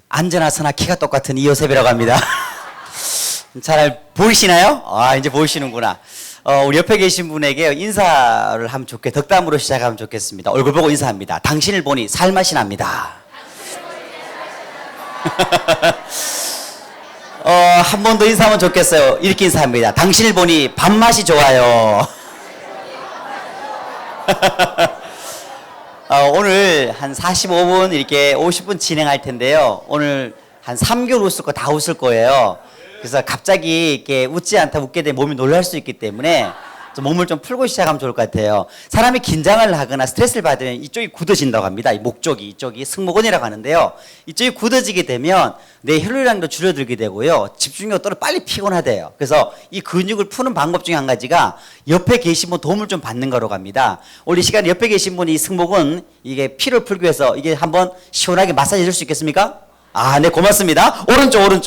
안전하 서나 키가 똑같은 이요셉이라고 합니다. 잘 보이시나요? 아, 이제 보이시는구나. 우리 옆에 계신 분에게 인사를 하면 덕담으로 시작하면 좋겠습니다. 얼굴 보고 인사합니다. 당신을 보니 살맛이 납니다. 한 번 더 인사하면 좋겠어요. 이렇게 인사합니다. 당신을 보니 밥맛이 좋아요. 오늘 한 45분 이렇게 50분 진행할 텐데요. 오늘 한 3개월 웃을 거 다 웃을 거예요. 그래서 갑자기 이렇게 웃지 않다 웃게 되면 몸이 놀랄 수 있기 때문에 좀 몸을 좀 풀고 시작하면 좋을 것 같아요. 사람이 긴장을 하거나 스트레스를 받으면 이쪽이 굳어진다고 합니다. 이 목 쪽이, 이쪽이 승모근이라고 하는데요. 이쪽이 굳어지게 되면 내 혈류량도 줄어들게 되고요. 집중력도 떨어 빨리 피곤하대요. 그래서 이 근육을 푸는 방법 중에 한 가지가 옆에 계신 분 도움을 좀 받는 거라고 합니다. 오늘 이 시간에 옆에 계신 분이 이 승모근 이게 피를 풀기 위해서 이게 한번 시원하게 마사지 해줄 수 있겠습니까? 아, 네, 고맙습니다. 오른쪽으로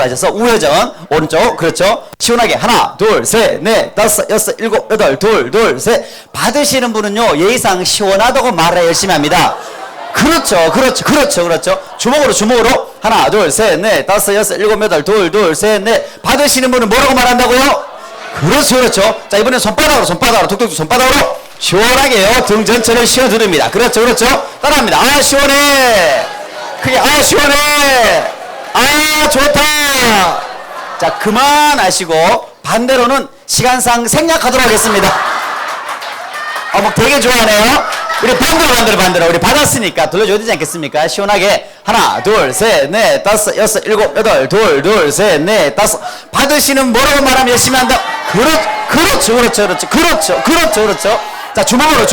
하셔서 우회전, 오른쪽, 그렇죠. 시원하게, 하나, 둘, 셋, 넷, 다섯, 여섯, 일곱, 여덟, 둘, 셋. 받으시는 분은요, 예의상 시원하다고 말해 열심히 합니다. 그렇죠. 주먹으로. 하나, 둘, 셋, 넷, 다섯, 여섯, 일곱, 여덟, 둘, 셋, 넷. 받으시는 분은 뭐라고 말한다고요? 그렇죠. 자, 이번엔 손바닥으로, 툭툭 손바닥으로. 시원하게요. 등 전체를 씌워드립니다. 그렇죠. 따라합니다. 아, 시원해. 크게, 아, 시원해. 아, 좋다. 자, 그만하시고 반대로는 시간상 생략하도록 하겠습니다. 뭐 되게 좋아하네요. 우리 반대로. 우리 받았으니까 돌려줘야 되지 않겠습니까? 시원하게. 하나, 둘, 셋, 넷, 다섯, 여섯, 일곱, 여덟, 둘, 셋, 넷, 다섯. 받으시는 뭐라고 말하면 열심히 한다. 그렇죠. 자, 주먹으로.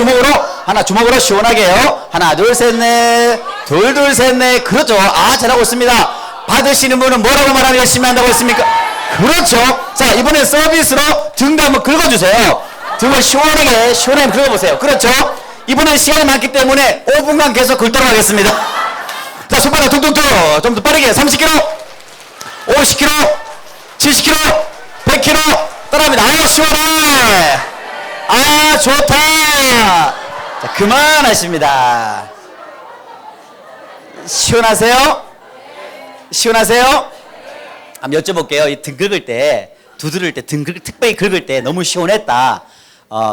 주먹으로 시원하게요. 하나, 둘, 셋, 넷. 둘, 셋, 넷. 그렇죠. 아, 잘하고 있습니다. 받으시는 분은 뭐라고 말하면 열심히 한다고 했습니까? 그렇죠. 자, 이번엔 서비스로 등도 한번 긁어주세요. 등을 시원하게 긁어보세요. 그렇죠. 이번엔 시간이 많기 때문에 5분간 계속 긁도록 하겠습니다. 자, 손바닥 퉁퉁퉁. 좀 더 빠르게. 30kg, 50kg, 70kg, 100kg. 따라합니다. 아, 시원해. 아, 좋다. 자, 그만하십니다. 시원하세요? 한번 여쭤볼게요. 이 등 긁을 때, 두드릴 때, 특별히 긁을 때 너무 시원했다.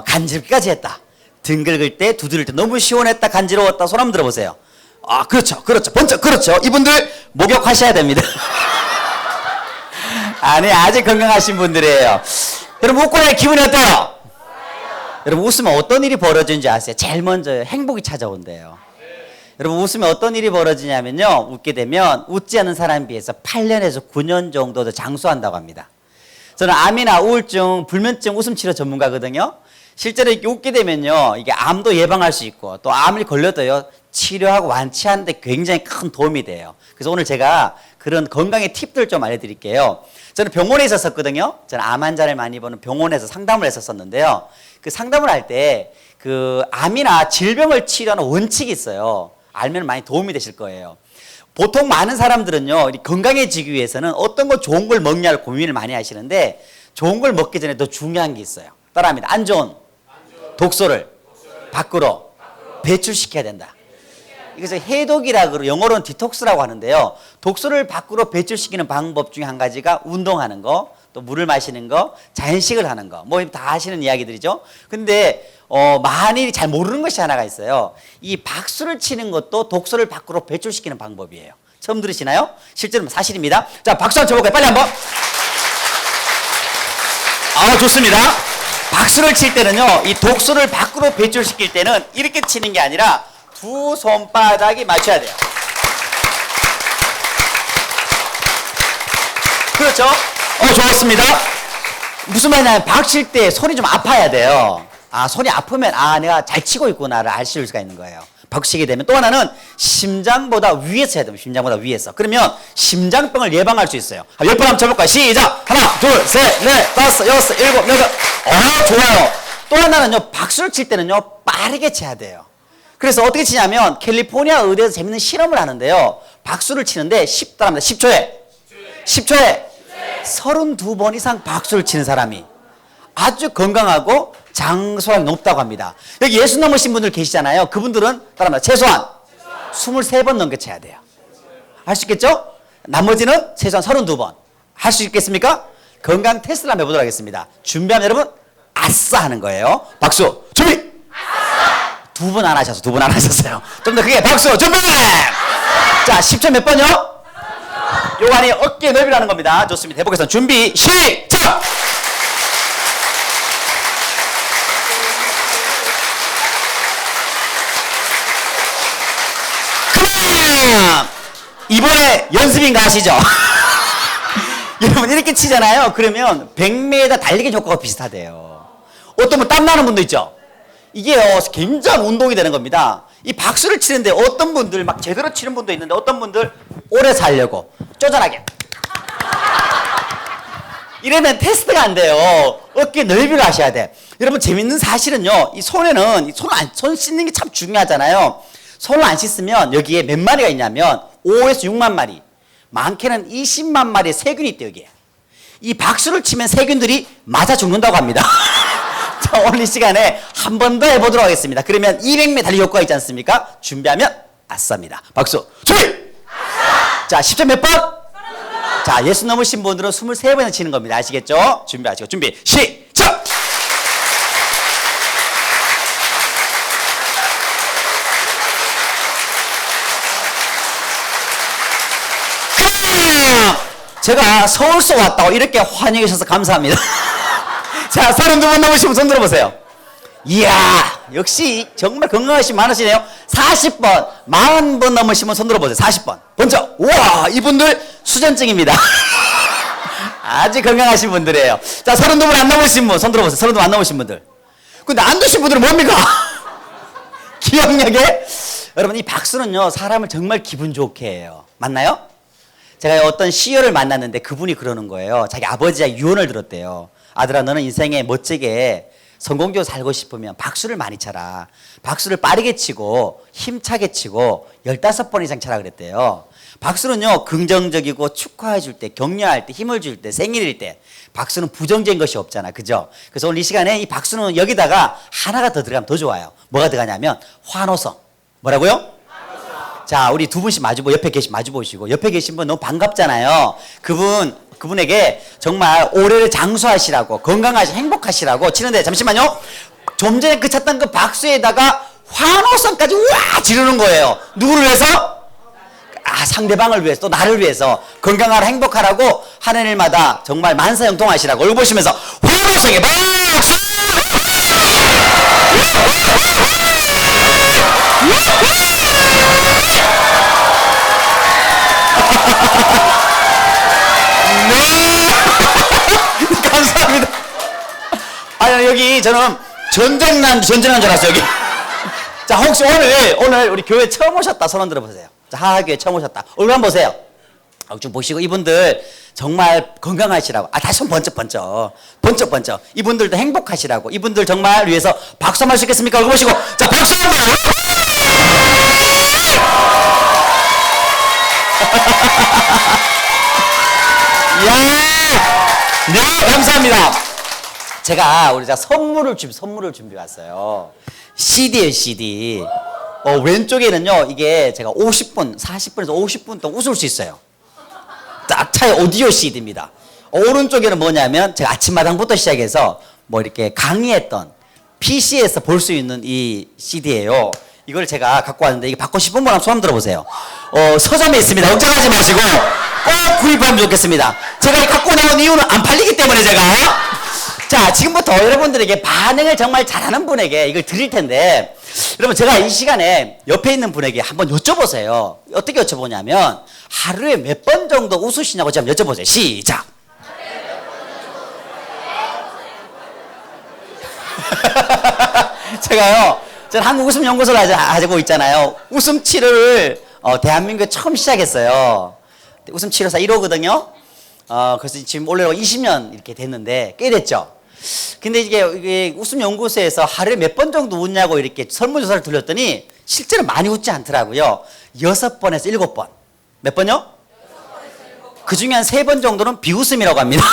간지럽기까지 했다. 등 긁을 때, 두드릴 때 너무 시원했다, 간지러웠다. 손 한번 들어보세요. 아, 그렇죠. 번쩍, 그렇죠. 이분들 목욕하셔야 됩니다. 아니, 아직 건강하신 분들이에요. 여러분, 웃고 나니 기분이 어때요? 여러분, 웃으면 어떤 일이 벌어지는지 아세요? 제일 먼저 행복이 찾아온대요. 여러분, 웃으면 어떤 일이 벌어지냐면요, 웃게 되면 웃지 않은 사람에 비해서 8년에서 9년 정도 더 장수한다고 합니다. 저는 암이나 우울증, 불면증 웃음치료 전문가거든요. 실제로 이렇게 웃게 되면요, 이게 암도 예방할 수 있고 또 암을 걸려도요, 치료하고 완치하는 데 굉장히 큰 도움이 돼요. 그래서 오늘 제가 그런 건강의 팁들 좀 알려드릴게요. 저는 병원에 있었거든요. 저는 암 환자를 많이 보는 병원에서 상담을 했었는데요. 그 상담을 할 때 그 암이나 질병을 치료하는 원칙이 있어요. 알면 많이 도움이 되실 거예요. 보통 많은 사람들은요, 건강해지기 위해서는 어떤 거 좋은 걸 먹냐를 고민을 많이 하시는데 좋은 걸 먹기 전에 더 중요한 게 있어요. 따라합니다. 안 좋은 독소를 밖으로 배출시켜야 된다. 이것을 해독이라고, 영어로는 디톡스라고 하는데요. 독소를 밖으로 배출시키는 방법 중에 한 가지가 운동하는 거, 또 물을 마시는 거, 자연식을 하는 거, 뭐 다 하시는 이야기들이죠. 근데 많이 잘 모르는 것이 하나가 있어요. 이 박수를 치는 것도 독소를 밖으로 배출시키는 방법이에요. 처음 들으시나요? 실제로 사실입니다. 자, 박수 한번 쳐볼까요? 빨리 한번. 아, 좋습니다. 박수를 칠 때는요, 이 독소를 밖으로 배출시킬 때는 이렇게 치는 게 아니라 두 손바닥이 맞춰야 돼요. 그렇죠? 좋았습니다. 무슨 말이냐면 박 칠 때 손이 좀 아파야 돼요. 아, 손이 아프면 내가 잘 치고 있구나를 아실 수가 있는 거예요. 박수 치게 되면. 또 하나는 심장보다 위에서 해야 됩니다. 심장보다 위에서. 그러면 심장병을 예방할 수 있어요. 10번 한번 쳐볼까요? 시작! 하나, 둘, 셋, 넷, 다섯, 여섯, 일곱, 여덟. 좋아요. 또 하나는요, 박수를 칠 때는요, 빠르게 쳐야 돼요. 그래서 어떻게 치냐면 캘리포니아 의대에서 재밌는 실험을 하는데요. 박수를 치는데 10초에 32번 이상 박수를 치는 사람이 아주 건강하고 장수량이 높다고 합니다. 여기 예수 넘으신 분들 계시잖아요. 그분들은 따라합니다. 최소한 23번 넘게 쳐야 돼요. 할 수 있겠죠? 나머지는 최소한 32번. 할 수 있겠습니까? 건강 테스트를 한번 해보도록 하겠습니다. 준비하면 여러분, 아싸 하는 거예요. 박수, 준비! 아싸! 두 분 안 하셨어요. 좀 더 크게 박수, 준비! 자, 10초 몇 번요? 요거 아니 어깨 넓이라는 겁니다. 좋습니다. 해보겠습니다. 준비, 시작! 이번에 연습인가 하시죠? 여러분 이렇게 치잖아요. 그러면 100m 달리기 효과가 비슷하대요. 어떤 분 땀나는 분도 있죠? 이게요 굉장한 운동이 되는 겁니다. 이 박수를 치는데 어떤 분들 막 제대로 치는 분도 있는데 어떤 분들 오래 살려고 쪼잔하게 이러면 테스트가 안 돼요. 어깨 넓이를 하셔야 돼. 여러분 재밌는 사실은요, 이 손에는 손 씻는 게 참 중요하잖아요. 손을 안 씻으면 여기에 몇 마리가 있냐면 5에서 6만 마리, 많게는 20만 마리의 세균이 있대요. 여기에 이 박수를 치면 세균들이 맞아 죽는다고 합니다. 자, 오늘 이 시간에 한 번 더 해보도록 하겠습니다. 그러면 200m 달리기 효과가 있지 않습니까? 준비하면 아싸입니다. 박수 준비! 아싸! 자, 10점 몇 번? 32번. 자, 60 넘으신 분들은 23번을 치는 겁니다. 아시겠죠? 준비하시고 준비 시작! 제가 서울서 왔다고 이렇게 환영해 주셔서 감사합니다. 자, 32번 넘으시면 손 들어보세요. 이야, 역시 정말 건강하신 많으시네요. 40번, 40번 넘으시면 손 들어보세요. 40번. 먼저, 우와, 이분들 수전증입니다. 아주 건강하신 분들이에요. 자, 32번 안 넘으신 분, 손 들어보세요. 32번 안 넘으신 분들. 근데 안 드신 분들은 뭡니까? 기억력에? 여러분, 이 박수는요, 사람을 정말 기분 좋게 해요. 맞나요? 제가 어떤 시어를 만났는데 그분이 그러는 거예요. 자기 아버지가 유언을 들었대요. 아들아, 너는 인생에 멋지게 성공적으로 살고 싶으면 박수를 많이 쳐라. 박수를 빠르게 치고 힘차게 치고 15번 이상 쳐라 그랬대요. 박수는요, 긍정적이고 축하해 줄 때, 격려할 때, 힘을 줄 때, 생일일 때 박수는 부정적인 것이 없잖아. 그죠? 그래서 오늘 이 시간에 이 박수는 여기다가 하나가 더 들어가면 더 좋아요. 뭐가 들어가냐면 환호성. 뭐라고요? 자, 우리 두 분씩 마주 보시고, 옆에 계신 분 너무 반갑잖아요. 그분에게 정말 올해를 장수하시라고, 건강하시고, 행복하시라고 치는데, 잠시만요. 좀 전에 그 쳤던 그 박수에다가 환호성까지 와! 지르는 거예요. 누구를 위해서? 아, 상대방을 위해서, 또 나를 위해서, 건강하라, 행복하라고 하는 일마다 정말 만사형통하시라고. 얼굴 보시면서 환호성에 박수! 네. 감사합니다. 아니, 여기 저는 전쟁난 줄 알았어요, 여기. 자, 혹시 오늘 우리 교회 처음 오셨다, 손 흔들어 보세요. 자, 하하교회 처음 오셨다. 얼굴 한번 보세요. 좀 보시고, 이분들 정말 건강하시라고. 아, 다시 손 번쩍. 이분들도 행복하시라고. 이분들 정말 위해서 박수 한번 하시겠습니까? 얼굴 보시고. 자, 박수 한번. 이야, 네, 감사합니다. 제가 선물을 준비해 왔어요. CD예요, CD. 왼쪽에는요, 이게 제가 40분에서 50분 동안 웃을 수 있어요. 딱 차의 오디오 CD입니다. 오른쪽에는 뭐냐면 제가 아침마당부터 시작해서 뭐 이렇게 강의했던 PC에서 볼 수 있는 이 CD예요. 이걸 제가 갖고 왔는데, 이게 받고 싶은 분 한번 손 들어보세요. 서점에 있습니다. 걱정하지 마시고 꼭 구입하면 좋겠습니다. 제가 갖고 나온 이유는 안 팔리기 때문에 제가. 자, 지금부터 여러분들에게 반응을 정말 잘하는 분에게 이걸 드릴 텐데, 여러분 제가 이 시간에 옆에 있는 분에게 한번 여쭤보세요. 어떻게 여쭤보냐면, 하루에 몇 번 정도 웃으시냐고 좀 여쭤보세요. 시작. 제가요, 저는 한국웃음연구소를 가지고 있잖아요. 웃음 치료를 대한민국에 처음 시작했어요. 웃음 치료사 1호거든요. 그래서 지금 올해 20년 이렇게 됐는데 꽤 됐죠. 근데 이게 웃음연구소에서 하루에 몇 번 정도 웃냐고 이렇게 설문조사를 돌렸더니 실제로 많이 웃지 않더라고요. 6번에서 7번. 몇 번요? 그 중에 한 3번 정도는 비웃음이라고 합니다.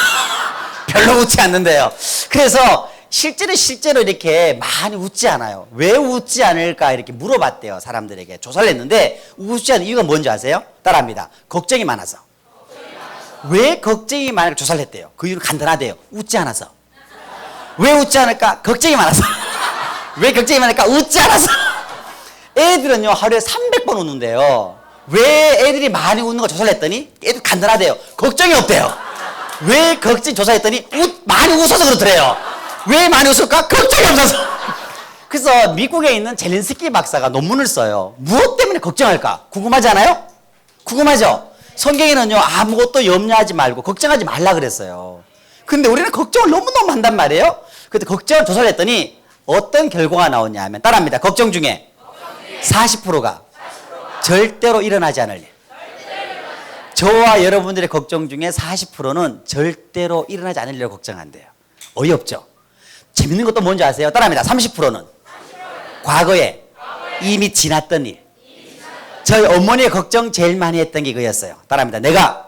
별로 웃지 않는데요. 그래서 실제로 이렇게 많이 웃지 않아요. 왜 웃지 않을까 이렇게 물어봤대요. 사람들에게 조사를 했는데 웃지 않는 이유가 뭔지 아세요? 따라합니다. 걱정이 많아서. 왜 걱정이 많을까 조사를 했대요. 그 이유는 간단하대요. 웃지 않아서. 왜 웃지 않을까? 걱정이 많아서. 왜 걱정이 많을까? 웃지 않아서. 애들은요 하루에 300번 웃는데요. 왜 애들이 많이 웃는 거 조사를 했더니 애들 간단하대요. 걱정이 없대요. 왜 걱정 조사했더니 많이 웃어서 그렇더래요. 왜 많이 웃을까? 걱정이 없어서. 그래서 미국에 있는 젤렌스키 박사가 논문을 써요. 무엇 때문에 걱정할까? 궁금하지 않아요? 궁금하죠? 성경에는요 아무것도 염려하지 말고 걱정하지 말라 그랬어요. 근데 우리는 걱정을 너무너무 한단 말이에요. 그때 걱정을 조사를 했더니 어떤 결과가 나오냐 하면 따라합니다. 걱정 중에 40%가 절대로 일어나지 않을 일. 저와 여러분들의 걱정 중에 40%는 절대로 일어나지 않을 일을 걱정한대요. 어이없죠? 재밌는 것도 뭔지 아세요? 따라합니다. 30%는 과거에 이미 지났던 일. 저희 어머니의 걱정 제일 많이 했던 게 그거였어요. 따라합니다. 내가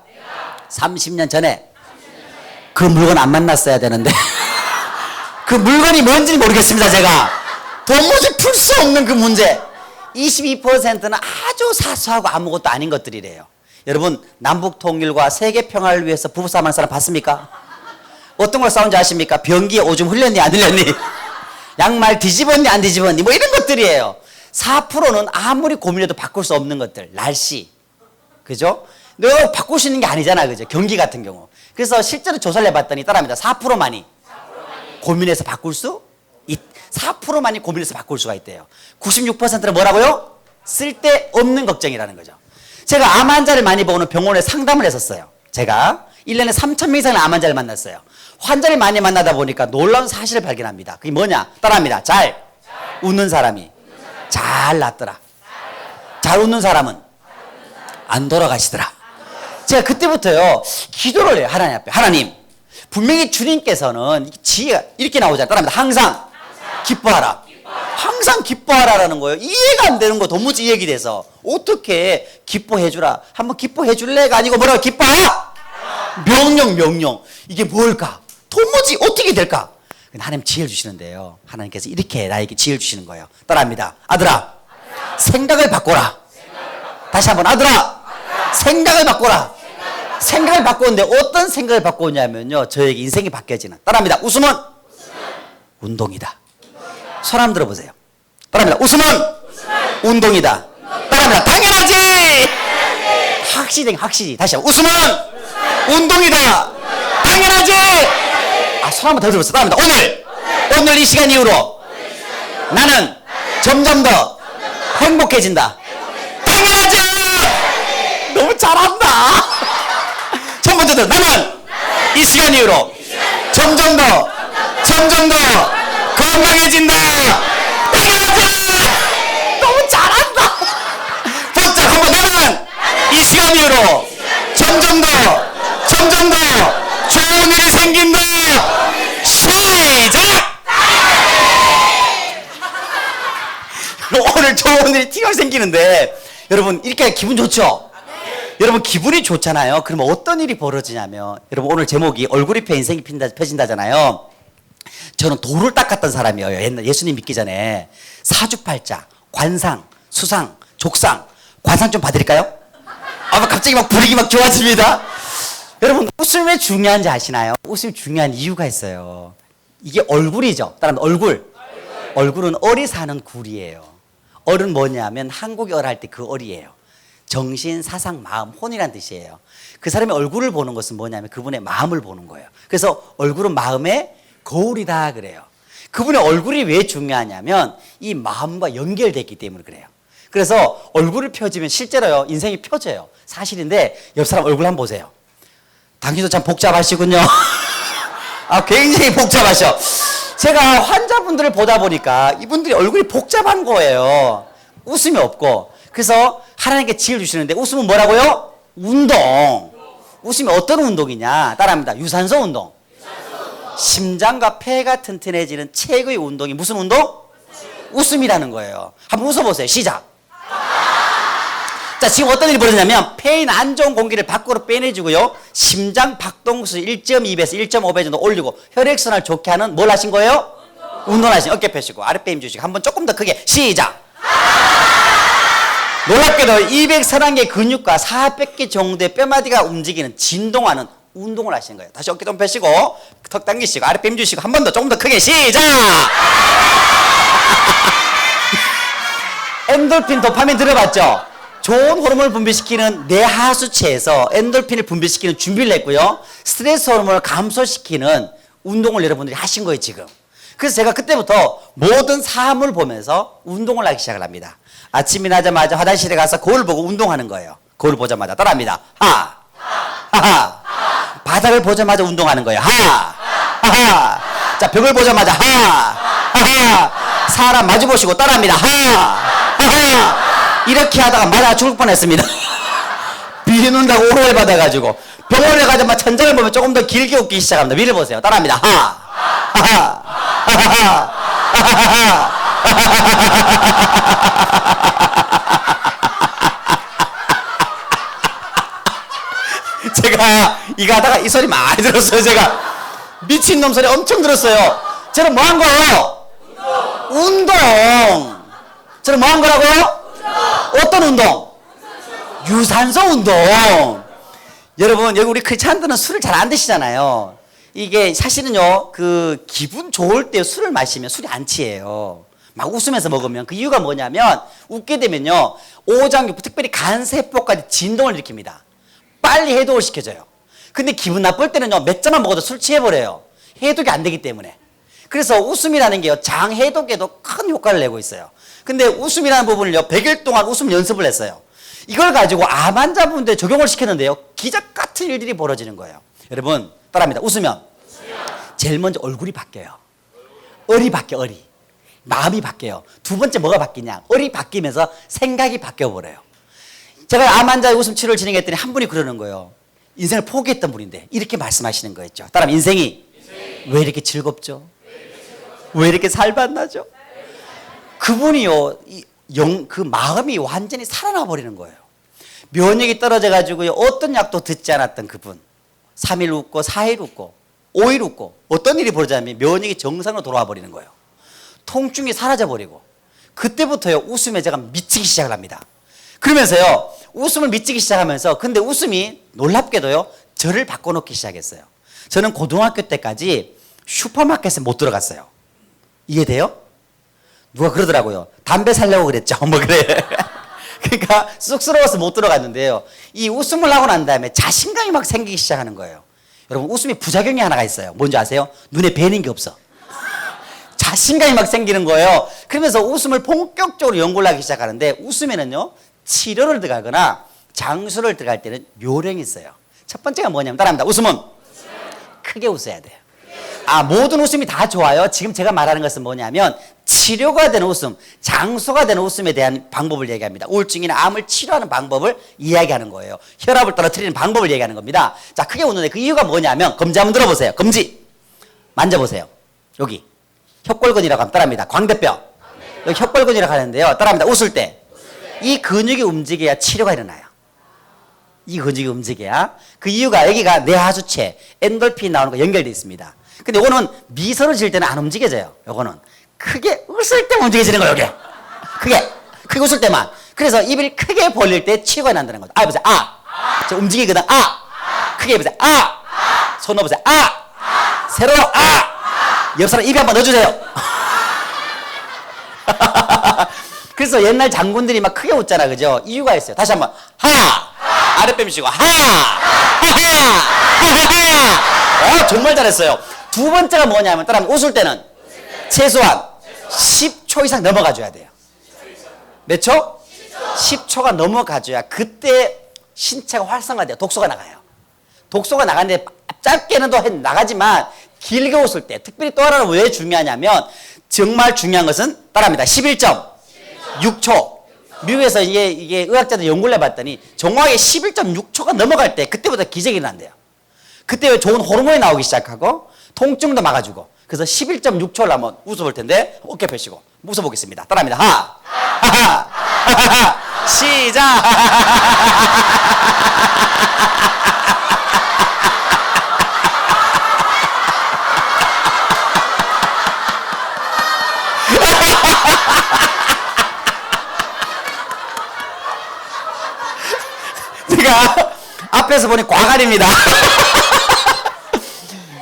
30년 전에 그 물건 안 만났어야 되는데 그 물건이 뭔지 모르겠습니다. 제가 도무지 풀 수 없는 그 문제. 22%는 아주 사소하고 아무것도 아닌 것들이래요. 여러분 남북 통일과 세계 평화를 위해서 부부싸움 하는 사람 봤습니까? 어떤 걸 싸운지 아십니까? 변기에 오줌 흘렸니 안 흘렸니? 양말 뒤집었니 안 뒤집었니? 뭐 이런 것들이에요. 4%는 아무리 고민해도 바꿀 수 없는 것들. 날씨. 그죠? 내가 바꿀 수 있는 게 아니잖아. 그죠? 경기 같은 경우. 그래서 실제로 조사를 해봤더니 따라합니다. 4%만이 고민해서 바꿀 수 4%만이 고민해서 바꿀 수가 있대요. 96%는 뭐라고요? 쓸데없는 걱정이라는 거죠. 제가 암 환자를 많이 보는 병원에 상담을 했었어요. 제가 1년에 3,000명 이상의 암 환자를 만났어요. 환자를 많이 만나다 보니까 놀라운 사실을 발견합니다. 그게 뭐냐? 따라합니다. 잘 웃는 사람이 잘 낫더라. 잘 웃는 사람은 안 돌아가시더라. 제가 그때부터요 기도를 해요. 하나님 앞에. 하나님 분명히 주님께서는 지혜가 이렇게 나오잖아요. 따라합니다. 항상 기뻐하라. 항상 기뻐하라라는 거예요. 이해가 안 되는 거 도무지 이해가 돼서 어떻게 기뻐해주라. 한번 기뻐해줄래가 아니고 뭐라고 기뻐하라. 명령. 이게 뭘까? 도무지 어떻게 될까? 하나님 지혜를 주시는데요. 하나님께서 이렇게 나에게 지혜를 주시는 거예요. 따라합니다. 아들아, 생각을 바꿔라. 다시 한번 아들아, 생각을 바꿔라. 생각을 바꾸는데 어떤 생각을 바꾸냐면요. 저에게 인생이 바뀌어지는. 따라합니다. 웃음은 운동이다. 손 한번 들어보세요. 따라합니다. 웃음은 운동이다. 따라합니다. 당연하지. 확실히. 다시 한번 웃음은 운동이다. 당연하지. 손 한번 더 들어보세요. 따라합니다. 오늘 이 시간 이후로 나는 점점 더 행복해진다. 당연하지. 너무 잘한다. 첫 번째 들 나는 이 시간 이후로 점점 더 건강해진다. 당연하지. 너무 잘한다. 복잡 한번 나는 이 시간 이후로 점점 더 좋은 일이 생긴다. 시작. 오늘 좋은 일이 튀어 생기는데 여러분 이렇게 기분 좋죠? 여러분 기분이 좋잖아요. 그러면 어떤 일이 벌어지냐면 여러분 오늘 제목이 얼굴이 펴 인생이 펴진다잖아요. 저는 돌을 닦았던 사람이에요. 옛날 예수님 믿기 전에. 사주팔자, 관상, 수상, 족상. 관상 좀 봐드릴까요? 갑자기 막 분위기 막 좋아집니다. 여러분 웃음이 왜 중요한지 아시나요? 웃음이 중요한 이유가 있어요. 이게 얼굴이죠. 따라하면 얼굴은 얼이 사는 굴이에요. 얼은 뭐냐면 한국의 얼 할 때 그 얼이에요. 정신, 사상, 마음, 혼이란 뜻이에요. 그 사람의 얼굴을 보는 것은 뭐냐면 그분의 마음을 보는 거예요. 그래서 얼굴은 마음의 거울이다 그래요. 그분의 얼굴이 왜 중요하냐면 이 마음과 연결됐기 때문에 그래요. 그래서 얼굴을 펴지면 실제로요 인생이 펴져요. 사실인데 옆 사람 얼굴 한번 보세요. 당신도 참 복잡하시군요. 굉장히 복잡하셔. 제가 환자분들을 보다 보니까 이분들이 얼굴이 복잡한 거예요. 웃음이 없고. 그래서 하나님께 지혜를 주시는데 웃음은 뭐라고요? 운동. 웃음이 어떤 운동이냐? 따라합니다. 유산소 운동. 심장과 폐가 튼튼해지는 최고의 운동이 무슨 운동? 웃음이라는 거예요. 한번 웃어보세요. 시작. 자, 지금 어떤 일이 벌어지냐면 폐인 안 좋은 공기를 밖으로 빼내주고요. 심장 박동수 1.2배에서 1.5배 정도 올리고 혈액순환을 좋게 하는 뭘 하신 거예요? 운동하신. 어깨 펴시고 아랫배 힘 주시고 한번 조금 더 크게 시작. 놀랍게도 231개 근육과 400개 정도의 뼈마디가 움직이는 진동하는 운동을 하시는 거예요. 다시 어깨 좀 펴시고 턱 당기시고 아랫배 힘 주시고 한 번 더 조금 더 크게 시작. 엔돌핀, 도파민 들어봤죠? 좋은 호르몬을 분비시키는 뇌하수체에서 엔돌핀을 분비시키는 준비를 했고요. 스트레스 호르몬을 감소시키는 운동을 여러분들이 하신 거예요, 지금. 그래서 제가 그때부터 모든 사물을 보면서 운동을 하기 시작을 합니다. 아침이 나자마자 화장실에 가서 거울 보고 운동하는 거예요. 거울 보자마자 따라합니다. 하! 하하! 바닥을 보자마자 운동하는 거예요. 하! 하하! 자, 벽을 보자마자 하! 하하! 사람 마주 보시고 따라합니다. 하! 하하! 이렇게 하다가 맞아 죽을 뻔했습니다. 비는다고 오로에 받아가지고 병원에 가자마자 천장을 보면 조금 더 길게 웃기 시작합니다. 위를 보세요. 따라합니다. 하! 하하! 하하하! 하하하! 제가 이거 하다가 이 소리 많이 들었어요. 제가 미친놈 소리 엄청 들었어요. 저는 뭐 한 거예요? 운동. 저는 뭐 한 거라고요? 어떤 운동? 유산소 운동. 여러분, 여기 우리 크리스찬들은 술을 잘 안 드시잖아요. 이게 사실은요, 그 기분 좋을 때 술을 마시면 술이 안 취해요. 막 웃으면서 먹으면. 그 이유가 뭐냐면 웃게 되면요, 오장교, 특별히 간세포까지 진동을 일으킵니다. 빨리 해독을 시켜줘요. 근데 기분 나쁠 때는요, 몇 잔만 먹어도 술 취해버려요. 해독이 안 되기 때문에. 그래서 웃음이라는 게요, 장 해독에도 큰 효과를 내고 있어요. 근데 웃음이라는 부분을요, 100일 동안 웃음 연습을 했어요. 이걸 가지고 암 환자분들 적용을 시켰는데요, 기적 같은 일들이 벌어지는 거예요. 여러분, 따라합니다. 웃으면 제일 먼저 얼굴이 바뀌어요. 얼이 바뀌어, 얼이. 마음이 바뀌어요. 두 번째 뭐가 바뀌냐? 얼이 바뀌면서 생각이 바뀌어버려요. 제가 암 환자의 웃음 치료를 진행했더니 한 분이 그러는 거예요. 인생을 포기했던 분인데 이렇게 말씀하시는 거였죠. 따라하면 인생이 왜 이렇게 즐겁죠? 왜 이렇게 살맛나죠? 그분이요, 그 마음이 완전히 살아나 버리는 거예요. 면역이 떨어져 가지고요, 어떤 약도 듣지 않았던 그분, 3일 웃고 4일 웃고 5일 웃고 어떤 일이 벌어지냐면 면역이 정상으로 돌아와 버리는 거예요. 통증이 사라져 버리고 그때부터요, 웃음에 제가 미치기 시작을 합니다. 그러면서요, 웃음을 미치기 시작하면서, 근데 웃음이 놀랍게도요, 저를 바꿔놓기 시작했어요. 저는 고등학교 때까지 슈퍼마켓에 못 들어갔어요. 이해돼요? 누가 그러더라고요. 담배 살려고 그랬죠. 뭐 그래. 그러니까 쑥스러워서 못 들어갔는데요, 이 웃음을 하고 난 다음에 자신감이 막 생기기 시작하는 거예요. 여러분, 웃음이 부작용이 하나가 있어요. 뭔지 아세요? 눈에 뵈는 게 없어. 자신감이 막 생기는 거예요. 그러면서 웃음을 본격적으로 연구를 하기 시작하는데, 웃음에는요, 치료를 들어가거나 장수를 들어갈 때는 요령이 있어요. 첫 번째가 뭐냐면, 따라합니다. 웃음은 크게 웃어야 돼요. 모든 웃음이 다 좋아요. 지금 제가 말하는 것은 뭐냐면 치료가 되는 웃음, 장수가 되는 웃음에 대한 방법을 얘기합니다. 우울증이나 암을 치료하는 방법을 이야기하는 거예요. 혈압을 떨어뜨리는 방법을 얘기하는 겁니다. 자, 크게 웃는데 그 이유가 뭐냐면, 검지 한번 들어보세요. 검지 만져보세요. 여기 혓골근이라고 하면 따라합니다. 광대뼈. 여기 혓골근이라고 하는데요, 따라합니다. 웃을 때 이 근육이 움직여야 치료가 일어나요. 이 근육이 움직여야. 그 이유가 여기가 뇌하수체, 엔돌핀이 나오는 거 연결되어 있습니다. 근데 요거는 미소를 지을 때는 안 움직여져요. 요거는 크게 웃을 때만 움직여지는 거예요. 요게 크게 웃을 때만. 그래서 입을 크게 벌릴 때 치료가 난다는 거죠. 해보세요. 저 움직이거든. 크게 해보세요. 손 넣어보세요. 세로로. 옆 사람 입에 한번 넣어주세요. 그래서 옛날 장군들이 막 크게 웃잖아, 그죠? 이유가 있어요. 다시 한번. 아랫배 미시고 정말 잘했어요. 두 번째가 뭐냐면, 따라하면 웃을 때는 최소한 10초 이상 넘어가줘야 돼요. 몇 초? 10초가 넘어가줘야 그때 신체가 활성화돼요. 독소가 나가요. 독소가 나가는데 짧게는 또 나가지만 길게 웃을 때, 특별히 또 하나는 왜 중요하냐면, 정말 중요한 것은 따라합니다. 11.6초. 미국에서 이게 의학자들 연구를 해봤더니 정확하게 11.6초가 넘어갈 때 그때부터 기적이 일어난대요. 그때 좋은 호르몬이 나오기 시작하고 통증도 막아주고. 그래서 11.6초를 한번 웃어볼 텐데 어깨 펴시고 웃어보겠습니다. 따라합니다. 시작. 제가 앞에서 보니 과간입니다.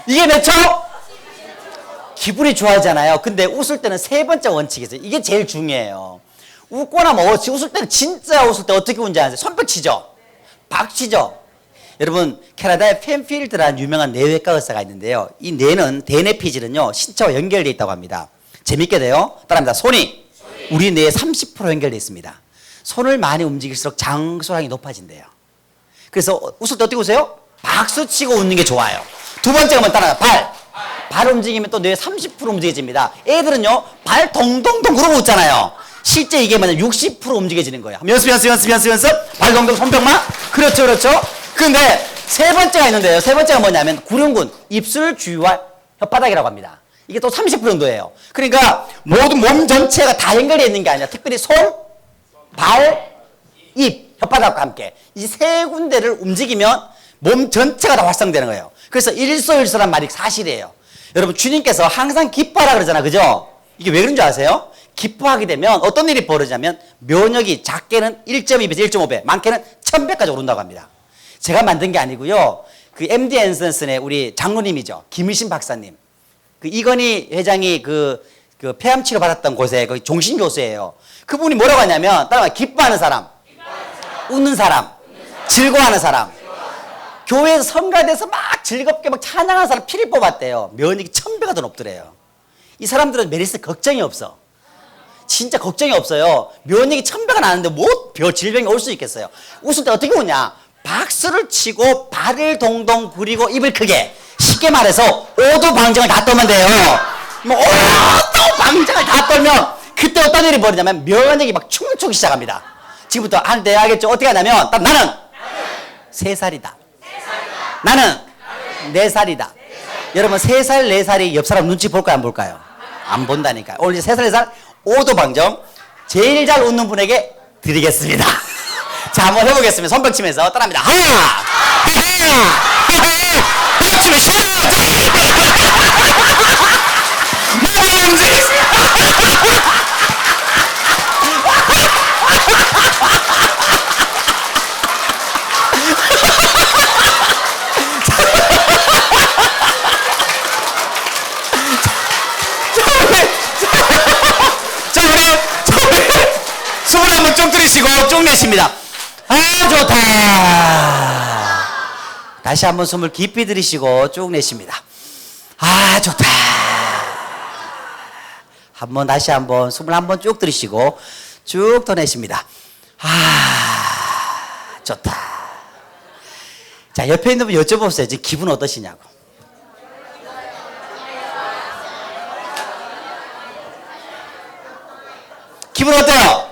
이게 몇 초? 기분이 좋아하잖아요. 근데 웃을 때는 세 번째 원칙이 있어요. 이게 제일 중요해요. 웃고 나면 웃을 때는 진짜 웃을 때 어떻게 웃는지 아세요? 손뼉 치죠? 박치죠? 여러분 캐나다에 펜필드라는 유명한 뇌외과 의사가 있는데요. 이 뇌는 대뇌피질은요 신체와 연결되어 있다고 합니다. 재밌게 돼요. 따라합니다. 손이 우리 뇌에 30% 연결되어 있습니다. 손을 많이 움직일수록 장소량이 높아진대요. 그래서 웃을 때 어떻게 웃어요? 박수 치고 웃는 게 좋아요. 두 번째가 한번 따라가. 발 움직이면 또 뇌 30% 움직여집니다. 애들은요 발 동동동 그러고 웃잖아요. 실제 이게 만약 60% 움직여지는 거예요. 연습. 발 동동 손뼉만. 그렇죠. 근데 세 번째가 있는데요. 세 번째가 뭐냐면 구륜근, 입술 주위와 혓바닥이라고 합니다. 이게 또 30% 정도예요. 그러니까 모든 몸 전체가 다 연결되어 있는 게 아니라 특별히 손, 발, 입, 혓바닥과 함께 이 세 군데를 움직이면 몸 전체가 다 활성되는 거예요. 그래서 일소일소란 말이 사실이에요. 여러분 주님께서 항상 기뻐하라 그러잖아. 그죠? 이게 왜 그런 줄 아세요? 기뻐하게 되면 어떤 일이 벌어지냐면 면역이 작게는 1.2배에서 1.5배, 많게는 1000배까지 오른다고 합니다. 제가 만든 게 아니고요. 그 MD 앤슨의 우리 장로님이죠. 김일신 박사님. 그 이건희 회장이 그 폐암 치료 받았던 곳에 거기 종신 교수예요. 그분이 뭐라고 하냐면 따라가 기뻐하는 사람, 웃는 사람, 즐거워하는 사람. 교회에서 성가대에서 막 즐겁게 막 찬양하는 사람 피를 뽑았대요. 면역이 1000배가 더 높더래요. 이 사람들은 메르스 걱정이 없어. 진짜 걱정이 없어요. 면역이 1000배가 나는데 뭐 별 질병이 올 수 있겠어요. 웃을 때 어떻게 웃냐? 박수를 치고 발을 동동 구리고 입을 크게. 쉽게 말해서 오도방정을 다 떨면 돼요. 뭐 오도방정을 다 떨면 그때 어떤 일이 벌어지냐면 면역이 막 춤추기 시작합니다. 지금부터 한대 알겠죠? 어떻게 하냐면 나는 3살이다. 나는 4살이다. 여러분 3살, 4살이 옆 사람 눈치 볼까요? 안 볼까요? 안 본다니까요. 오늘 이제 3살, 4살 오도방정 제일 잘 웃는 분에게 드리겠습니다. 자, 한번 해보겠습니다. 손뼉 치면서 따라합니다. 하하! 손뼉 치면 시원하죠? 몸을 움직이세요! 숨을 한번 쭉 들이쉬고 쭉 내쉽니다. 아 좋다. 다시 한번 숨을 깊이 들이쉬고 쭉 내쉽니다. 아 좋다. 한번 다시 한번 숨을 한번 쭉 들이쉬고 쭉 더 내쉽니다. 아 좋다. 자 옆에 있는 분 여쭤보세요. 지금 기분 어떠시냐고. 기분 어때요?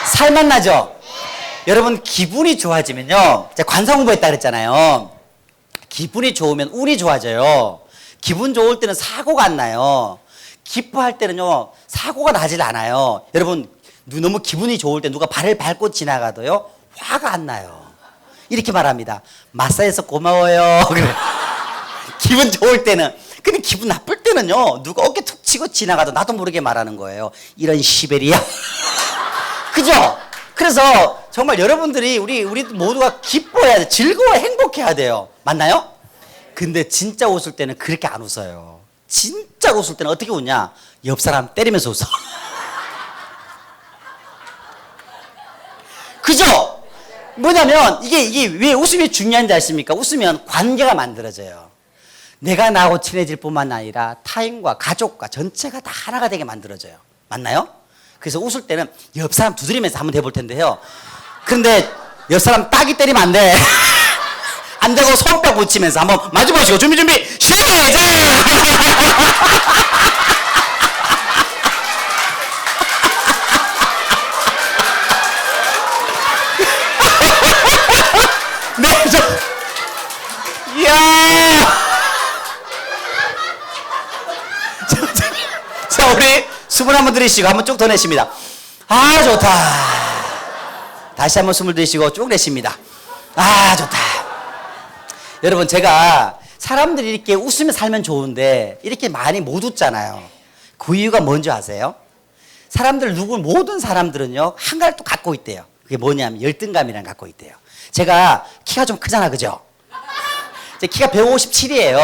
살맛 나죠? 여러분 기분이 좋아지면요, 제가 관상 공부했다 그랬잖아요. 기분이 좋으면 운이 좋아져요. 기분 좋을 때는 사고가 안 나요. 기뻐할 때는요 사고가 나질 않아요. 여러분 너무 기분이 좋을 때 누가 발을 밟고 지나가도요 화가 안 나요. 이렇게 말합니다. 마사에서 고마워요. 기분 좋을 때는. 근데 기분 나쁠 때는요 누가 어깨 툭 치고 지나가도 나도 모르게 말하는 거예요. 이런 시베리아. 그죠? 그래서 정말 여러분들이 우리 모두가 기뻐해야 돼. 즐거워 행복해야 돼요. 맞나요? 근데 진짜 웃을 때는 그렇게 안 웃어요. 진짜 웃을 때는 어떻게 웃냐? 옆 사람 때리면서 웃어. 그죠? 뭐냐면 이게 왜 웃음이 중요한지 아십니까? 웃으면 관계가 만들어져요. 내가 나하고 친해질 뿐만 아니라 타인과 가족과 전체가 다 하나가 되게 만들어져요. 맞나요? 그래서 웃을 때는 옆 사람 두드리면서 한번 해볼 텐데요. 그런데 옆 사람 따기 때리면 안 돼. 안 되고 손뼉 붙이면서 한번 마주보시고 준비 시작! 네, 이야! 자, 우리 수분 한번 들이쉬고 한번 쭉 더 내쉽니다. 아, 좋다. 다시 한번 숨을 들이쉬고 쭉 내쉽니다. 아, 좋다. 여러분, 제가 사람들이 이렇게 웃으며 살면 좋은데 이렇게 많이 못 웃잖아요. 그 이유가 뭔지 아세요? 사람들 모든 사람들은요 한 가지 또 갖고 있대요. 그게 뭐냐면 열등감이라는 걸 갖고 있대요. 제가 키가 좀 크잖아, 그죠? 제 키가 157이에요.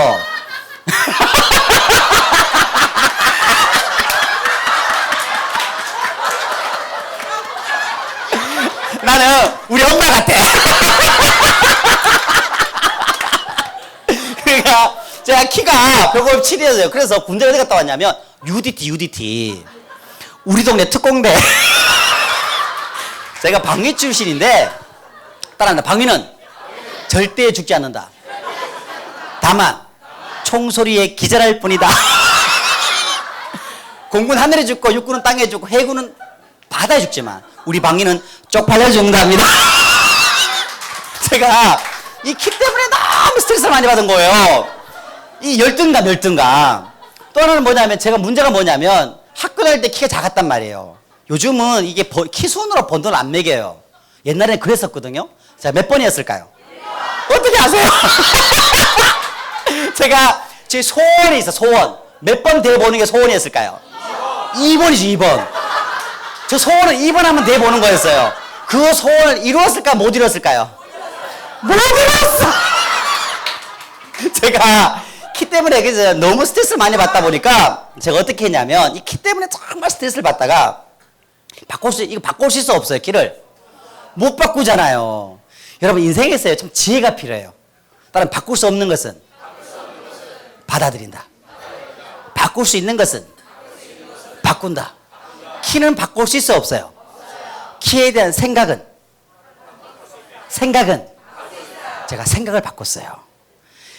나는 우리 엄마 같아. 그러니까 제가 키가 157이었어요. 그래서 군대 어디 갔다 왔냐면 UDT 우리 동네 특공대. 제가 방위 출신인데 따라한다. 방위는 절대 죽지 않는다. 다만 총소리에 기절할 뿐이다. 공군 하늘에 죽고 육군은 땅에 죽고 해군은 바다에 죽지만 우리 방위는 쪽팔려 죽는답니다. 제가 이 키 때문에 너무 스트레스를 많이 받은 거예요. 이 열등감. 또 하나는 뭐냐면 제가 문제가 뭐냐면 학교 다닐 때 키가 작았단 말이에요. 요즘은 이게 키 순으로 번 돈을 안 매겨요. 옛날에는 그랬었거든요. 자, 몇 번이었을까요? 어떻게 아세요? 제가 제 소원이 있어, 소원. 몇 번 대보는 게 소원이었을까요? 2번이죠, 2번. 저 소원은 2번 하면 대보는 거였어요. 그 소원을 이루었을까, 못 이루었을까요? 못 이루었어! 제가 키 때문에 그래서 너무 스트레스를 많이 받다 보니까 제가 어떻게 했냐면 이 키 때문에 정말 스트레스를 받다가 이거 바꾸실 수 없어요, 키를. 못 바꾸잖아요. 여러분, 인생에서요, 참 지혜가 필요해요. 다른 바꿀 수 없는 것은 받아들인다. 바꿀 수 있는 것은 바꾼다. 키는 바꿀 수 있어, 없어요? 키에 대한 생각은 제가 생각을 바꿨어요.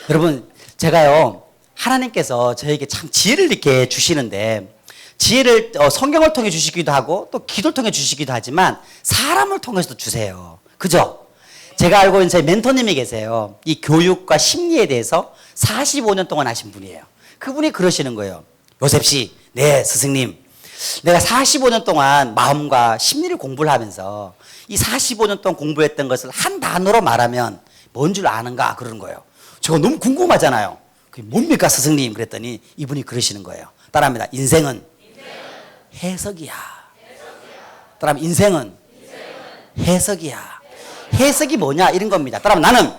여러분, 제가요, 하나님께서 저에게 참 지혜를 이렇게 주시는데 지혜를 성경을 통해 주시기도 하고 또 기도를 통해 주시기도 하지만 사람을 통해서도 주세요. 그죠? 제가 알고 있는 제 멘토님이 계세요. 이 교육과 심리에 대해서 45년 동안 하신 분이에요. 그분이 그러시는 거예요. 요셉 씨, 네, 스승님. 내가 45년 동안 마음과 심리를 공부를 하면서 이 45년 동안 공부했던 것을 한 단어로 말하면 뭔 줄 아는가? 그러는 거예요. 제가 너무 궁금하잖아요. 그게 뭡니까, 스승님? 그랬더니 이분이 그러시는 거예요. 따라합니다. 인생은 해석이야. 따라하면 인생은 해석이야. 해석이 뭐냐? 이런 겁니다. 따라하면 나는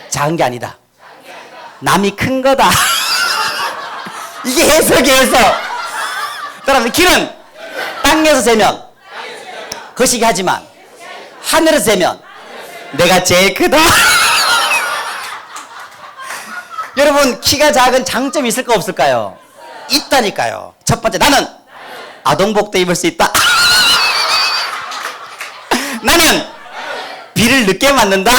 작은 게 아니다. 남이 큰 거다. 이게 해석이에요, 해석. 따라하면 키는 땅에서 재면 거시기 하지만 하늘에서 재면 내가 제일 크다. 여러분, 키가 작은 장점이 있을까 없을까요? 있다니까요. 첫 번째, 나는 아동복도 입을 수 있다. 나는 비를 늦게 맞는다.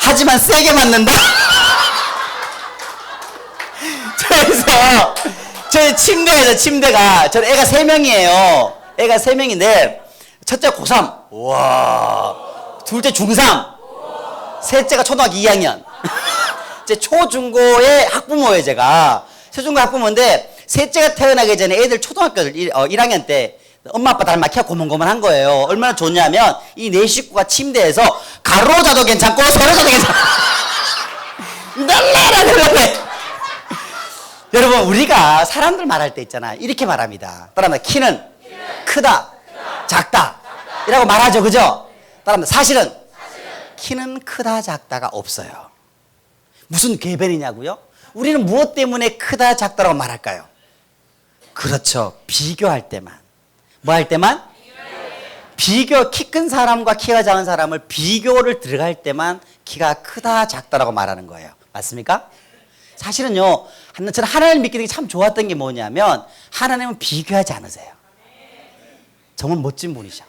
하지만 세게 맞는다. 그래서 저희 침대가 저 애가 3명이에요. 애가 3명인데 첫째가 고3. 와. 둘째 중3. 셋째가 초등학교 2학년. 제 초중고의 학부모예요, 제가. 초중고 학부모인데 셋째가 태어나기 전에 애들 초등학교 1학년 때 엄마 아빠 닮아 키가 고만고만한 거예요. 얼마나 좋냐면 이 네 식구가 침대에서 가로 자도 괜찮고 세로 자도 괜찮고 날라라. 여러분, 우리가 사람들 말할 때 있잖아요. 이렇게 말합니다. 따라합니다. 키는 크다, 작다 이라고 말하죠, 그죠? 따라합니다. 사실은 키는 크다, 작다가 없어요. 무슨 궤변이냐고요? 우리는 무엇 때문에 크다, 작다라고 말할까요? 그렇죠. 비교할 때만. 뭐 할 때만? 키 큰 사람과 키가 작은 사람을 비교를 들어갈 때만 키가 크다, 작다라고 말하는 거예요. 맞습니까? 사실은요, 저는 하나님을 믿게 된 게 참 좋았던 게 뭐냐면 하나님은 비교하지 않으세요. 정말 멋진 분이셔.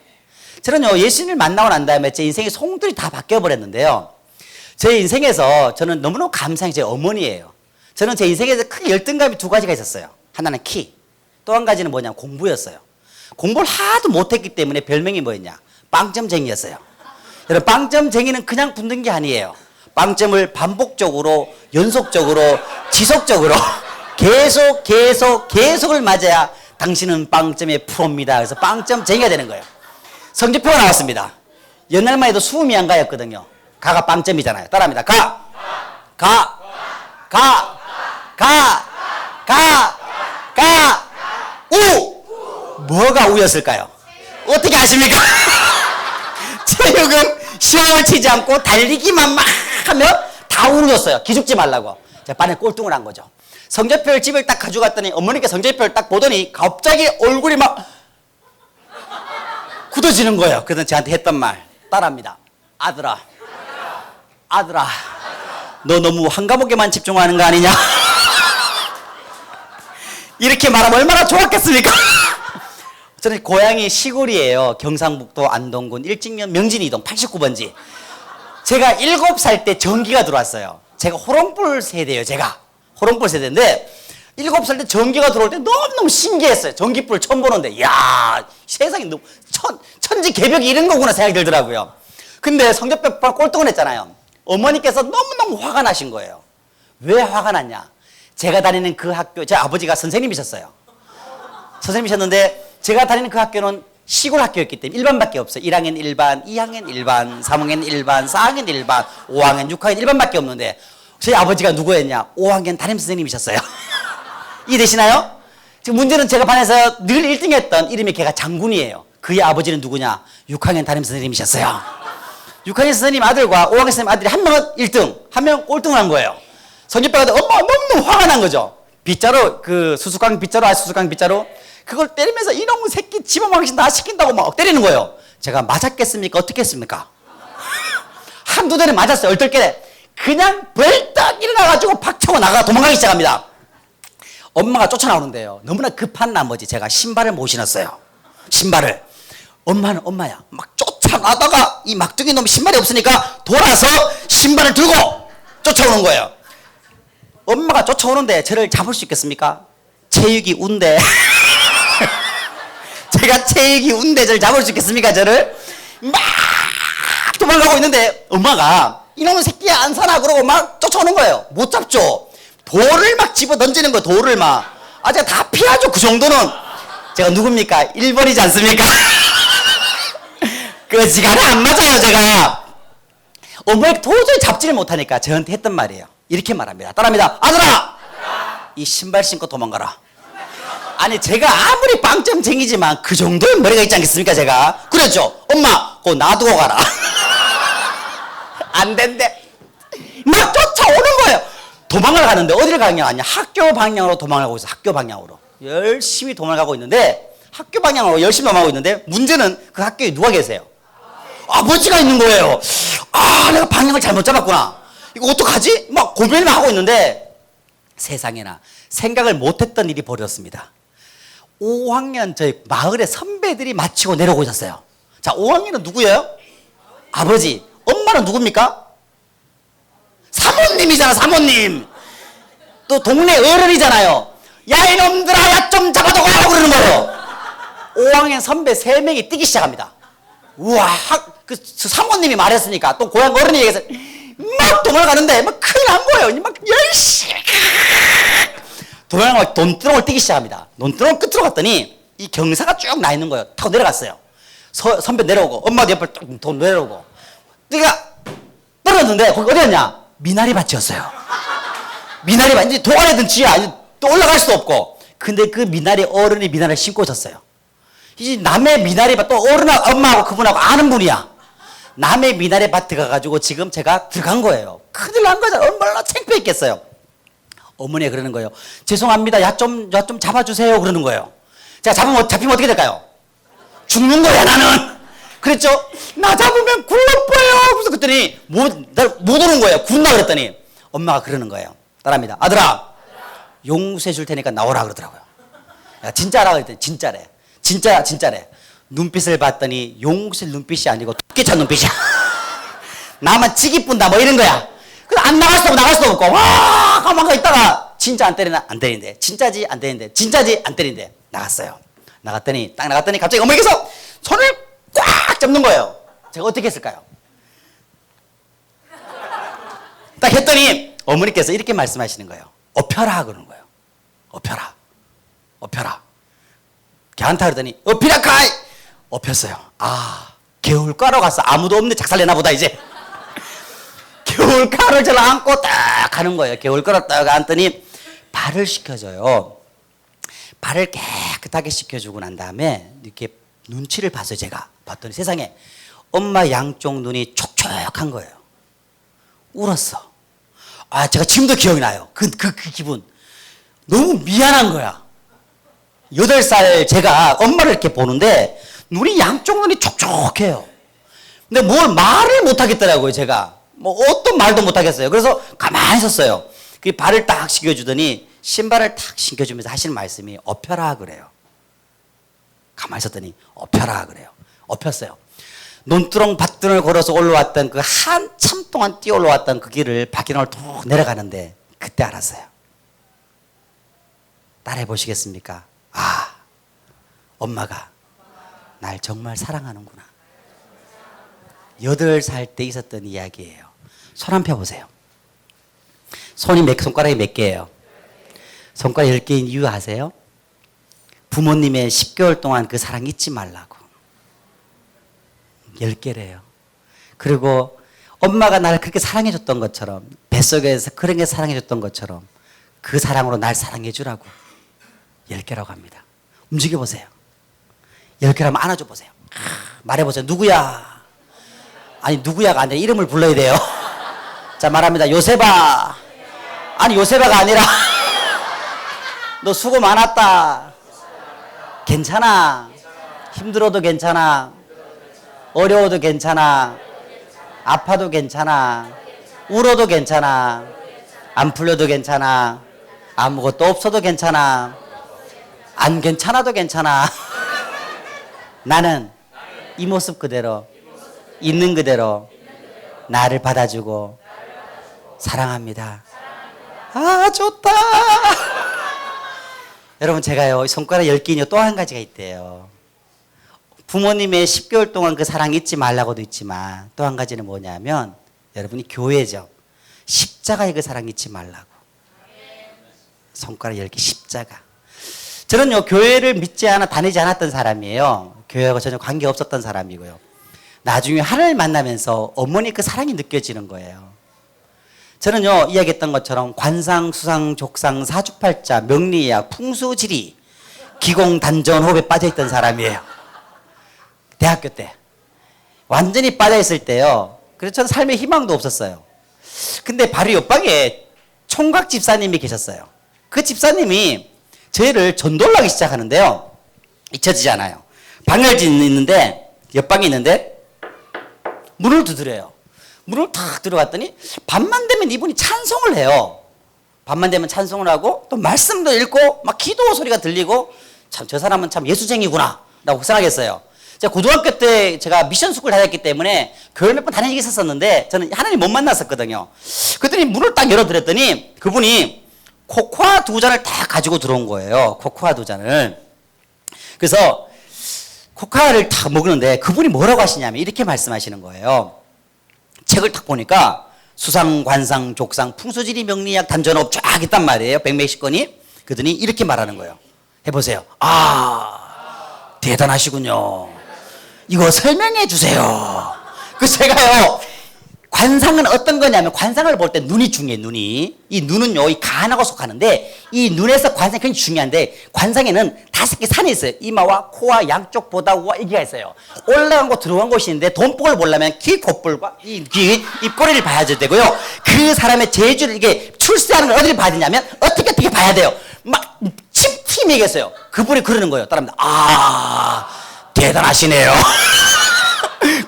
저는요, 예수님을 만나고 난 다음에 제 인생의 송들이 다 바뀌어버렸는데요. 제 인생에서 저는 너무너무 감사한 게 제 어머니예요. 저는 제 인생에서 크게 열등감이 2가지가 있었어요. 하나는 키, 또 한 가지는 뭐냐면 공부였어요. 공부를 하도 못했기 때문에 별명이 뭐였냐? 빵점쟁이였어요. 여러분, 빵점쟁이는 그냥 붙는 게 아니에요. 빵점을 반복적으로, 연속적으로, 지속적으로 계속을 맞아야 당신은 빵점의 프로입니다. 그래서 빵점쟁이가 되는 거예요. 성적표가 나왔습니다. 옛날만 해도 수음이 안 가였거든요. 가가 빵점이잖아요. 따라합니다. 가, 가, 가, 가, 가, 가, 우. 뭐가 우였을까요? 어떻게 아십니까? 체육은 시험을 치지 않고 달리기만 막 하면 다 울어줬어요. 기죽지 말라고. 제가 반에 꼴등을 한 거죠. 성적표를 집을 딱 가져갔더니 어머니께 성적표를 딱 보더니 갑자기 얼굴이 막 굳어지는 거예요. 그래서 저한테 했던 말 따라합니다. 아들아, 아들아, 너 너무 한 과목에만 집중하는 거 아니냐? 이렇게 말하면 얼마나 좋았겠습니까? 저는 고향이 시골이에요. 경상북도 안동군 일직면 명진이동 89번지. 제가 7살 때 전기가 들어왔어요. 제가 호롱불 세대예요. 제가 호롱불 세대인데 7살 때 전기가 들어올 때 너무너무 신기했어요. 전기불 처음 보는데 이야, 세상에 너무 천지개벽이 이런 거구나 생각이 들더라고요. 근데 성적표 꼴등을 했잖아요. 어머니께서 너무너무 화가 나신 거예요. 왜 화가 났냐? 제가 다니는 그 학교, 제 아버지가 선생님이셨어요. 선생님이셨는데 제가 다니는 그 학교는 시골 학교였기 때문에 일반밖에 없어요. 1학년 1반, 2학년 1반, 3학년 1반, 4학년 1반, 5학년, 6학년 1반밖에 없는데 저희 아버지가 누구였냐? 5학년 담임 선생님이셨어요. 이해되시나요? 지금 문제는 제가 반에서 늘 1등 했던 이름이 걔가 장군이에요. 그의 아버지는 누구냐? 6학년 담임 선생님이셨어요. 6학년 선생님 아들과 5학년 선생님 아들이 한 명은 1등, 한 명은 꼴등을 한 거예요. 성적표가 엄마 너무 화가 난 거죠. 빗자루, 그 수수깡 빗자루, 수수깡 빗자루 그걸 때리면서 이놈의 새끼 집어먹기 나 시킨다고 막 때리는 거예요. 제가 맞았겠습니까? 어떻게 했습니까? 한두 대를 맞았어요. 얼떨결에 그냥 벌떡 일어나가지고 박차고 나가 도망가기 시작합니다. 엄마가 쫓아나오는데요. 너무나 급한 나머지 제가 신발을 못 신었어요. 신발을. 엄마는 엄마야. 막 쫓아나다가 이 막둥이 놈이 신발이 없으니까 돌아서 신발을 들고 쫓아오는 거예요. 엄마가 쫓아오는데 저를 잡을 수 있겠습니까? 체육이 운데. 제가 체육이 운데 저를 잡을 수 있겠습니까? 저를 막 도망가고 있는데 엄마가 이놈의 새끼야 안 사나 그러고 막 쫓아오는 거예요. 못 잡죠. 돌을 막 집어 던지는 거예요. 돌을 막. 아 제가 다 피하죠. 그 정도는. 제가 누굽니까? 1번이지 않습니까? 그 시간에 안 맞아요. 제가 엄마를 도저히 잡지를 못하니까 저한테 했던 말이에요. 이렇게 말합니다. 따라합니다. 아들아! 이 신발 신고 도망가라. 아니 제가 아무리 빵점쟁이지만 그 정도의 머리가 있지 않겠습니까? 제가 그랬죠. 엄마 그거 놔두고 가라. 안 된대. 막 쫓아오는 거예요. 도망을 가는데 어디를 가는 게 아니야. 학교 방향으로 도망가고 있어. 학교 방향으로 열심히 도망가고 있는데 학교 방향으로 열심히 도망가고 있는데 문제는 그 학교에 누가 계세요? 아버지가 있는 거예요. 아 내가 방향을 잘못 잡았구나. 이거 어떡하지? 막 고민을 하고 있는데 세상에나 생각을 못했던 일이 벌어졌습니다. 5학년 저희 마을의 선배들이 마치고 내려오고 있었어요. 자 5학년은 누구예요? 아버지. 엄마는 누굽니까? 사모님이잖아. 사모님. 또 동네 어른이잖아요. 야 이놈들아 야 좀 잡아두고 그러는 거예요. 5학년 선배 3명이 뛰기 시작합니다. 우와 그 사모님이 말했으니까 또 고향 어른이 얘기해서 막 도망가는데 막 큰일 난 거예요. 막 열심히 도망가고 논두렁을 뛰기 시작합니다. 논두렁 끝으로 갔더니 이 경사가 쭉 나 있는 거예요. 타고 내려갔어요. 선배 내려오고 엄마도 옆에 또 내려오고 내가 떨어졌는데 거기 어디였냐? 미나리 밭이었어요. 미나리 밭. 이제 도안이든 지야 이제 또 올라갈 수도 없고 근데 그 미나리 어른이 미나리를 심고 있었어요. 이제 남의 미나리 밭 또 어른하고 엄마하고 그분하고 아는 분이야. 남의 미나리 밭에 가가지고 지금 제가 들어간 거예요. 큰일 난 거잖아요. 얼마나 창피했겠어요. 어머니가 그러는 거예요. 죄송합니다. 야 좀 잡아주세요. 그러는 거예요. 제가 잡히면 어떻게 될까요? 죽는 거야 나는. 그랬죠? 나 잡으면 굴러버려. 그래서 그랬더니 못 오는 거예요. 굴나 그랬더니 엄마가 그러는 거예요. 따라합니다. 아들아 용서해 줄 테니까 나오라 그러더라고요. 야 진짜라 그랬더니 진짜래. 진짜래. 눈빛을 봤더니 용실 눈빛이 아니고 토끼찬 눈빛이야. 나만 지기 뿐다 뭐 이런 거야. 그래서 안 나갈 수도 없고 와 가만히 있다가 진짜 안 때린대. 진짜지 안 때린대. 진짜지 안 때린대. 나갔더니 갑자기 어머니께서 손을 꽉 잡는 거예요. 제가 어떻게 했을까요? 딱 했더니 어머니께서 이렇게 말씀하시는 거예요. 업혀라 그러는 거예요. 업혀라. 걔한테 그러더니 업히라카이. 업혔어요. 아 개울가로 갔어. 아무도 없는데 작살내나 보다 이제. 개울가를 저를 안고 딱 가는 거예요. 개울가로 딱 앉더니 발을 씻겨줘요. 발을 깨끗하게 씻겨주고 난 다음에 이렇게 눈치를 봤어요. 제가 봤더니 세상에 엄마 양쪽 눈이 촉촉한 거예요. 울었어. 아, 제가 지금도 기억이 나요. 그 기분. 너무 미안한 거야. 8살 제가 엄마를 이렇게 보는데 눈이 양쪽 눈이 촉촉해요. 근데 뭘 말을 못 하겠더라고요. 제가 뭐 어떤 말도 못 하겠어요. 그래서 가만히 있었어요. 그 발을 딱 씻겨주더니 신발을 탁 신겨주면서 하시는 말씀이 엎혀라 그래요. 가만히 있었더니 엎혀라 그래요. 엎혔어요. 논두렁 밭dun을 걸어서 올라왔던 그 한참 동안 뛰어 올라왔던 그 길을 바퀴등을 툭 내려가는데 그때 알았어요. 따라해 보시겠습니까? 아, 엄마가 날 정말 사랑하는구나. 8살 때 있었던 이야기예요. 손 한 펴 보세요. 손가락이 몇 개예요? 손가락 10개인 이유 아세요? 부모님의 10개월 동안 그 사랑 잊지 말라고. 10개래요. 그리고 엄마가 나를 그렇게 사랑해줬던 것처럼, 뱃속에서 그런 게 사랑해줬던 것처럼 그 사랑으로 날 사랑해주라고. 10개라고 합니다. 움직여보세요. 10개라면 안아줘 보세요. 말해보세요. 누구야? 아니, 누구야가 아니라 이름을 불러야 돼요. 자, 말합니다. 요셉아. 아니, 요셉아가 아니라 너 수고 많았다. 괜찮아. 힘들어도 괜찮아. 어려워도 괜찮아. 아파도 괜찮아. 울어도 괜찮아. 안 풀려도 괜찮아. 아무것도 없어도 괜찮아. 안 괜찮아도 괜찮아. 나는 이 모습 그대로, 있는 그대로 나를 받아주고 사랑합니다. 아, 좋다. 여러분, 제가요, 손가락 10개인요, 또 한 가지가 있대요. 부모님의 10개월 동안 그 사랑 잊지 말라고도 있지만 또 한 가지는 뭐냐면 여러분이 교회죠. 십자가의 그 사랑 잊지 말라고. 손가락 10개 십자가. 저는요, 교회를 믿지 않아 다니지 않았던 사람이에요. 교회하고 전혀 관계 없었던 사람이고요. 나중에 하나님을 만나면서 어머니 그 사랑이 느껴지는 거예요. 저는요, 이야기했던 것처럼 관상, 수상, 족상, 사주팔자, 명리학, 풍수지리, 기공, 단전, 호흡에 빠져있던 사람이에요. 대학교 때. 완전히 빠져있을 때요. 그래서 저는 삶에 희망도 없었어요. 근데 바로 옆방에 총각 집사님이 계셨어요. 그 집사님이 저희를 전도를 하기 시작하는데요. 잊혀지잖아요. 방을 있는데, 옆방에 있는데, 문을 두드려요. 문을 탁 들어갔더니 밤만 되면 이분이 찬송을 해요. 밤만 되면 찬송을 하고 또 말씀도 읽고 막 기도 소리가 들리고 참 저 사람은 참 예수쟁이구나 라고 생각했어요. 제가 고등학교 때 제가 미션 스쿨 다녔기 때문에 교회 몇 번 다니기 있었는데 저는 하나님 못 만났었거든요. 그랬더니 문을 딱 열어드렸더니 그분이 코코아 2잔을 다 가지고 들어온 거예요. 코코아 2잔을. 그래서 코코아를 딱 먹는데 그분이 뭐라고 하시냐면 이렇게 말씀하시는 거예요. 책을 딱 보니까 수상, 관상, 족상, 풍수지리, 명리학, 단전업 쫙 있단 말이에요. 100몇십 건이. 그러더니 이렇게 말하는 거예요. 해보세요. 아, 대단하시군요. 이거 설명해 주세요. 그래서 제가요, 관상은 어떤 거냐면 관상을 볼 때 눈이 중요해요. 눈이. 이 눈은요, 이 간하고 속하는데 이 눈에서 관상이 굉장히 중요한데 관상에는 5개 산이 있어요. 이마와 코와 양쪽 보다 우와 이게가 있어요. 올라간 곳 들어간 곳이 있는데 돈복을 보려면 귀, 콧볼과 이 귀, 입꼬리를 봐야 되고요. 그 사람의 재주를 이게 출세하는 걸 어디를 봐야 되냐면 어떻게 봐야 돼요. 막 침팀 얘기했어요. 그분이 그러는 거예요. 따라합니다. 아, 대단하시네요.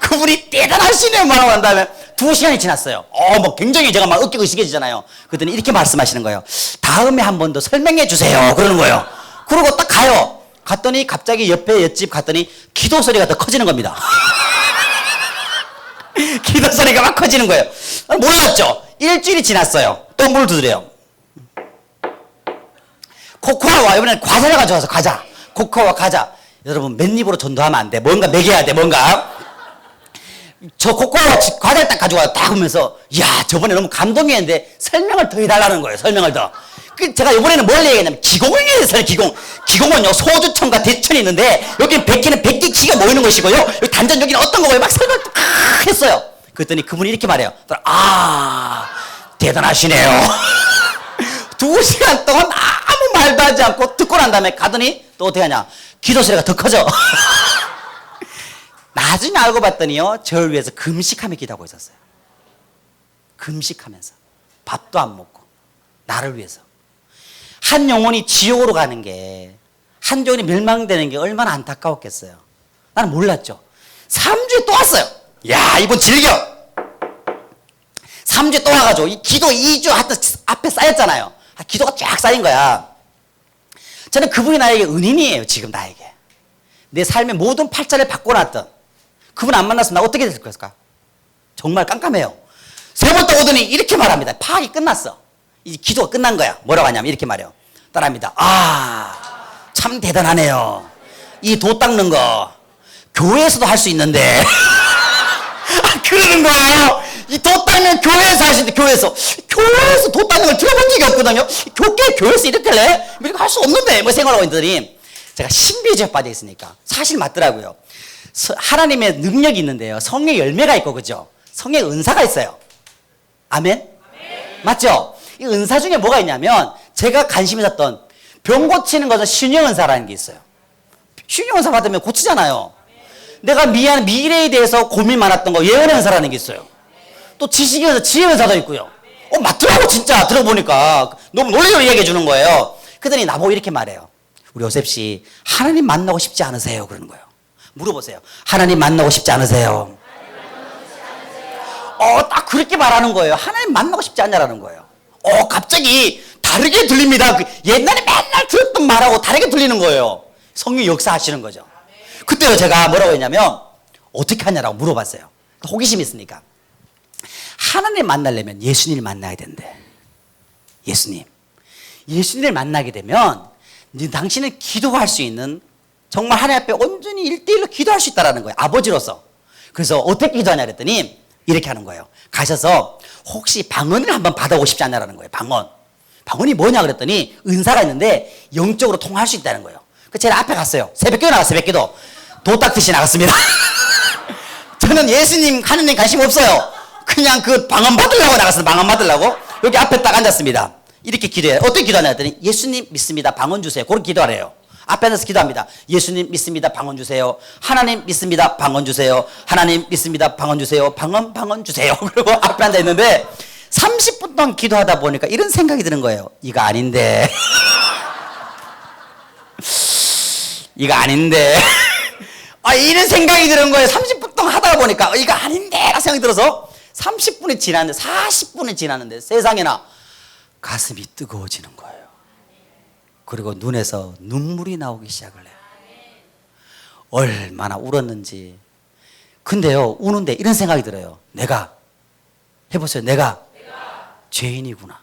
그분이 대단하시네요. 말하고 난 다음에 2시간이 지났어요. 뭐 굉장히 제가 막 웃기고 시겨지잖아요. 그랬더니 이렇게 말씀하시는 거예요. 다음에 한 번 더 설명해 주세요. 그러는 거예요. 그러고 딱 가요. 갔더니 갑자기 옆에 옆집 갔더니 기도 소리가 더 커지는 겁니다. 기도 소리가 막 커지는 거예요. 몰랐죠. 일주일이 지났어요. 또 물 두드려요. 코코아와 이번엔 과자를 가져와서 과자. 코코아와 과자. 여러분 맨입으로 전도하면 안 돼. 뭔가 먹여야 돼. 뭔가. 저 코코아 과자를 딱 가져와요. 딱 하면서 야, 저번에 너무 감동이었는데 설명을 더 해달라는 거예요. 설명을 더. 제가 이번에는 뭘 얘기했냐면 기공에 대해서는 기공은요 소주천과 대천이 있는데 여기는 백기는 백기 기가 모이는 것이고요. 여기 단전 여기는 어떤 거고요. 막 설명 딱 했어요. 그랬더니 그분이 이렇게 말해요. 아 대단하시네요. 2시간 동안 아무 말도 하지 않고 듣고 난 다음에 가더니 또 어떻게 하냐. 기도 소리가 더 커져. 나중에 알고 봤더니요 저를 위해서 금식하며 기도하고 있었어요. 금식하면서 밥도 안 먹고 나를 위해서. 한 영혼이 지옥으로 가는 게, 한 영혼이 멸망되는 게 얼마나 안타까웠겠어요. 나는 몰랐죠. 3주에 또 왔어요. 야 이번 즐겨. 3주에 또 와가지고 이 기도 2주 하여튼 앞에 쌓였잖아요. 기도가 쫙 쌓인 거야. 저는 그분이 나에게 은인이에요. 지금 나에게 내 삶의 모든 팔자를 바꿔놨던 그분 안 만났으면 나 어떻게 됐을까? 정말 깜깜해요. 3번 또 오더니 이렇게 말합니다. 파악이 끝났어. 이 기도가 끝난 거야. 뭐라고 하냐면 이렇게 말해요. 따라합니다. 아, 참 대단하네요. 이 도 닦는 거 교회에서도 할 수 있는데. 그러는 거예요. 이 도 닦는 교회에서 하시는데 교회에서 도 닦는 걸 들어본 적이 없거든요. 교회에서 이렇게 할래? 이렇게 할 수 없는데 뭐 생각하고 있더니 제가 신비주의에 빠져 있으니까 사실 맞더라고요. 하나님의 능력이 있는데요. 성의 열매가 있고 그죠? 성의 은사가 있어요. 아멘? 맞죠? 이 은사 중에 뭐가 있냐면 제가 관심이 있었던 병 고치는 것은 신령 은사라는 게 있어요. 신령 은사 받으면 고치잖아요. 내가 미래에 대해서 고민 많았던 거 예언의 은사라는 게 있어요. 또 지식에 대해서 지혜 은사도 있고요. 맞더라고 진짜 들어보니까 너무 놀라서 얘기해 주는 거예요. 그러더니 나보고 이렇게 말해요. 우리 요셉 씨 하나님 만나고 싶지 않으세요? 그러는 거예요. 물어보세요. 하나님 만나고 싶지 않으세요? 딱 그렇게 말하는 거예요. 하나님 만나고 싶지 않냐라는 거예요. 갑자기 다르게 들립니다. 옛날에 맨날 들었던 말하고 다르게 들리는 거예요. 성령 역사하시는 거죠. 그때요 제가 뭐라고 했냐면 어떻게 하냐라고 물어봤어요. 호기심이 있으니까. 하나님 만나려면 예수님을 만나야 된대. 예수님을 만나게 되면 당신은 기도할 수 있는 정말 하나님 앞에 온전히 1대1로 기도할 수 있다는 거예요. 아버지로서. 그래서 어떻게 기도하냐 그랬더니 이렇게 하는 거예요. 가셔서 혹시 방언을 한번 받아보고 싶지 않냐라는 거예요. 방언이 뭐냐 그랬더니 은사가 있는데 영적으로 통할 수 있다는 거예요. 그 제가 앞에 갔어요. 새벽기도 나갔어요. 새벽기도. 도 닦듯이 나갔습니다. 저는 예수님 하느님 관심 없어요. 그냥 그 방언 받으려고 나갔어요. 방언 받으려고. 여기 앞에 딱 앉았습니다. 이렇게 기도해요. 어떻게 기도하냐 했더니 예수님 믿습니다. 방언 주세요. 그렇게 기도하래요. 앞에 앉아서 기도합니다. 예수님 믿습니다. 방언 주세요. 하나님 믿습니다. 방언 주세요. 하나님 믿습니다. 방언 주세요. 방언 주세요. 그리고 앞에 앉아 있는데 30분 동안 기도하다 보니까 이런 생각이 드는 거예요. 이거 아닌데. 이런 생각이 드는 거예요. 30분 동안 하다 보니까 이거 아닌데 라는 생각이 들어서 30분이 지났는데 40분이 지났는데 세상에나 가슴이 뜨거워지는 거예요. 그리고 눈에서 눈물이 나오기 시작을 해요. 얼마나 울었는지. 근데요 우는데 이런 생각이 들어요. 해보세요. 내가 죄인이구나.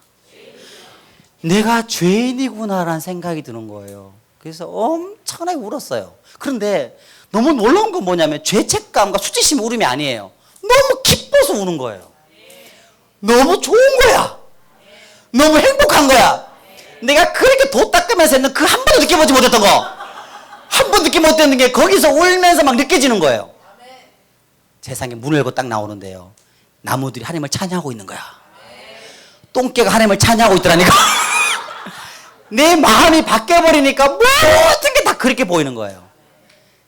내가 죄인이구나라는 생각이 드는 거예요. 그래서 엄청나게 울었어요. 그런데 너무 놀라운 건 뭐냐면 죄책감과 수치심 울음이 아니에요. 너무 기뻐서 우는 거예요. 너무 좋은 거야. 너무 행복한 거야. 내가 그렇게 도 닦으면서 했는 그 한 번도 느껴보지 못했던 거. 한 번 느끼지 못했는 게 거기서 울면서 막 느껴지는 거예요. 세상에 문을 열고 딱 나오는데요. 나무들이 하나님을 찬양하고 있는 거야. 똥개가 하나님을 찬양하고 있더라니까. 내 마음이 바뀌어버리니까 모든 게 다 그렇게 보이는 거예요.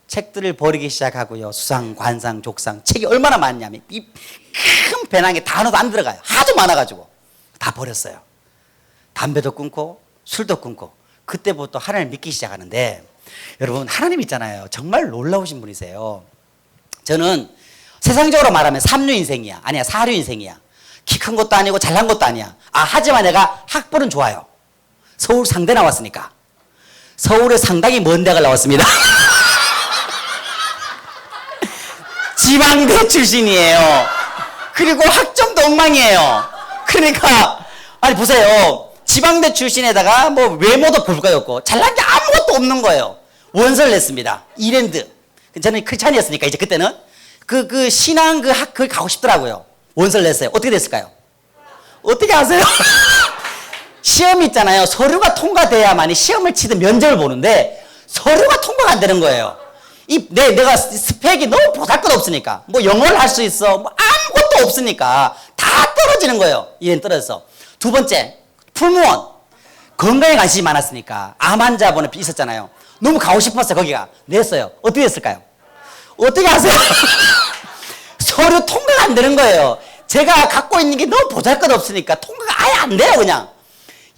책들을 버리기 시작하고요. 수상, 관상, 족상 책이 얼마나 많냐면 이 큰 배낭에 단어도 안 들어가요. 하도 많아가지고 다 버렸어요. 담배도 끊고 술도 끊고 그때부터 하나님을 믿기 시작하는데 여러분 하나님 있잖아요. 정말 놀라우신 분이세요. 저는 세상적으로 말하면 3류 인생이야. 아니야 4류 인생이야. 키 큰 것도 아니고 잘난 것도 아니야. 하지만 내가 학벌은 좋아요. 서울 상대 나왔으니까. 서울에 상당히 먼 대학을 나왔습니다. 지방대 출신이에요. 그리고 학점도 엉망이에요. 그러니까 아니 보세요. 지방대 출신에다가 뭐 외모도 불가였고 잘난 게 아무것도 없는 거예요. 원서를 냈습니다. 이랜드. 저는 크리스찬이었으니까 이제 그때는 그 신앙 그 학교에 가고 싶더라고요. 원서를 냈어요. 어떻게 됐을까요? 어떻게 아세요? 시험 있잖아요. 서류가 통과돼야만이 시험을 치든 면접을 보는데 서류가 통과가 안 되는 거예요. 내가 스펙이 너무 보잘것없으니까 뭐 영어를 할 수 있어 뭐 아무것도 없으니까 다 떨어지는 거예요. 이엔 떨어져서. 두 번째, 풀무원. 건강에 관심이 많았으니까 암 환자분이 있었잖아요. 너무 가고 싶었어요. 거기가. 냈어요. 어떻게 됐을까요? 어떻게 하세요? 서류 통과가 안 되는 거예요. 제가 갖고 있는 게 너무 보잘것없으니까 통과가 아예 안 돼요. 그냥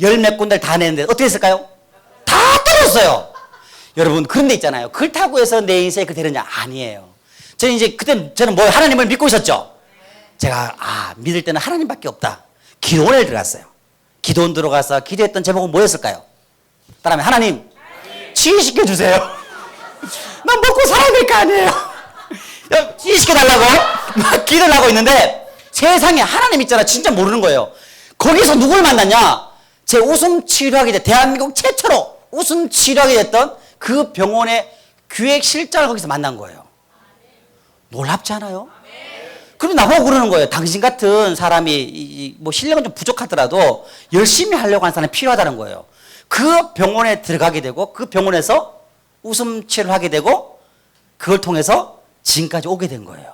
열 몇 군데를 다 냈는데 어떻게 했을까요? 다 떨어졌어요. 여러분, 그런 데 있잖아요. 그렇다고 해서 내 인생이 그렇게 되느냐? 아니에요. 저는 뭐 하나님을 믿고 있었죠. 제가 믿을 때는 하나님밖에 없다. 기도원에 들어갔어요. 기도원 들어가서 기도했던 제목은 뭐였을까요? 따라하면 하나님 치유시켜 주세요. 난 먹고 살아야 될 거 아니에요. 치유시켜 달라고 막 기도를 하고 있는데 세상에 하나님 있잖아. 진짜 모르는 거예요. 거기서 누굴 만났냐? 제 웃음 치료하게 돼 대한민국 최초로 웃음 치료하게 됐던 그 병원의 기획실장을 거기서 만난 거예요. 놀랍지 않아요? 그럼 나보고 그러는 거예요. 당신 같은 사람이 뭐 실력은 좀 부족하더라도 열심히 하려고 하는 사람이 필요하다는 거예요. 그 병원에 들어가게 되고 그 병원에서 웃음 치료를 하게 되고 그걸 통해서 지금까지 오게 된 거예요.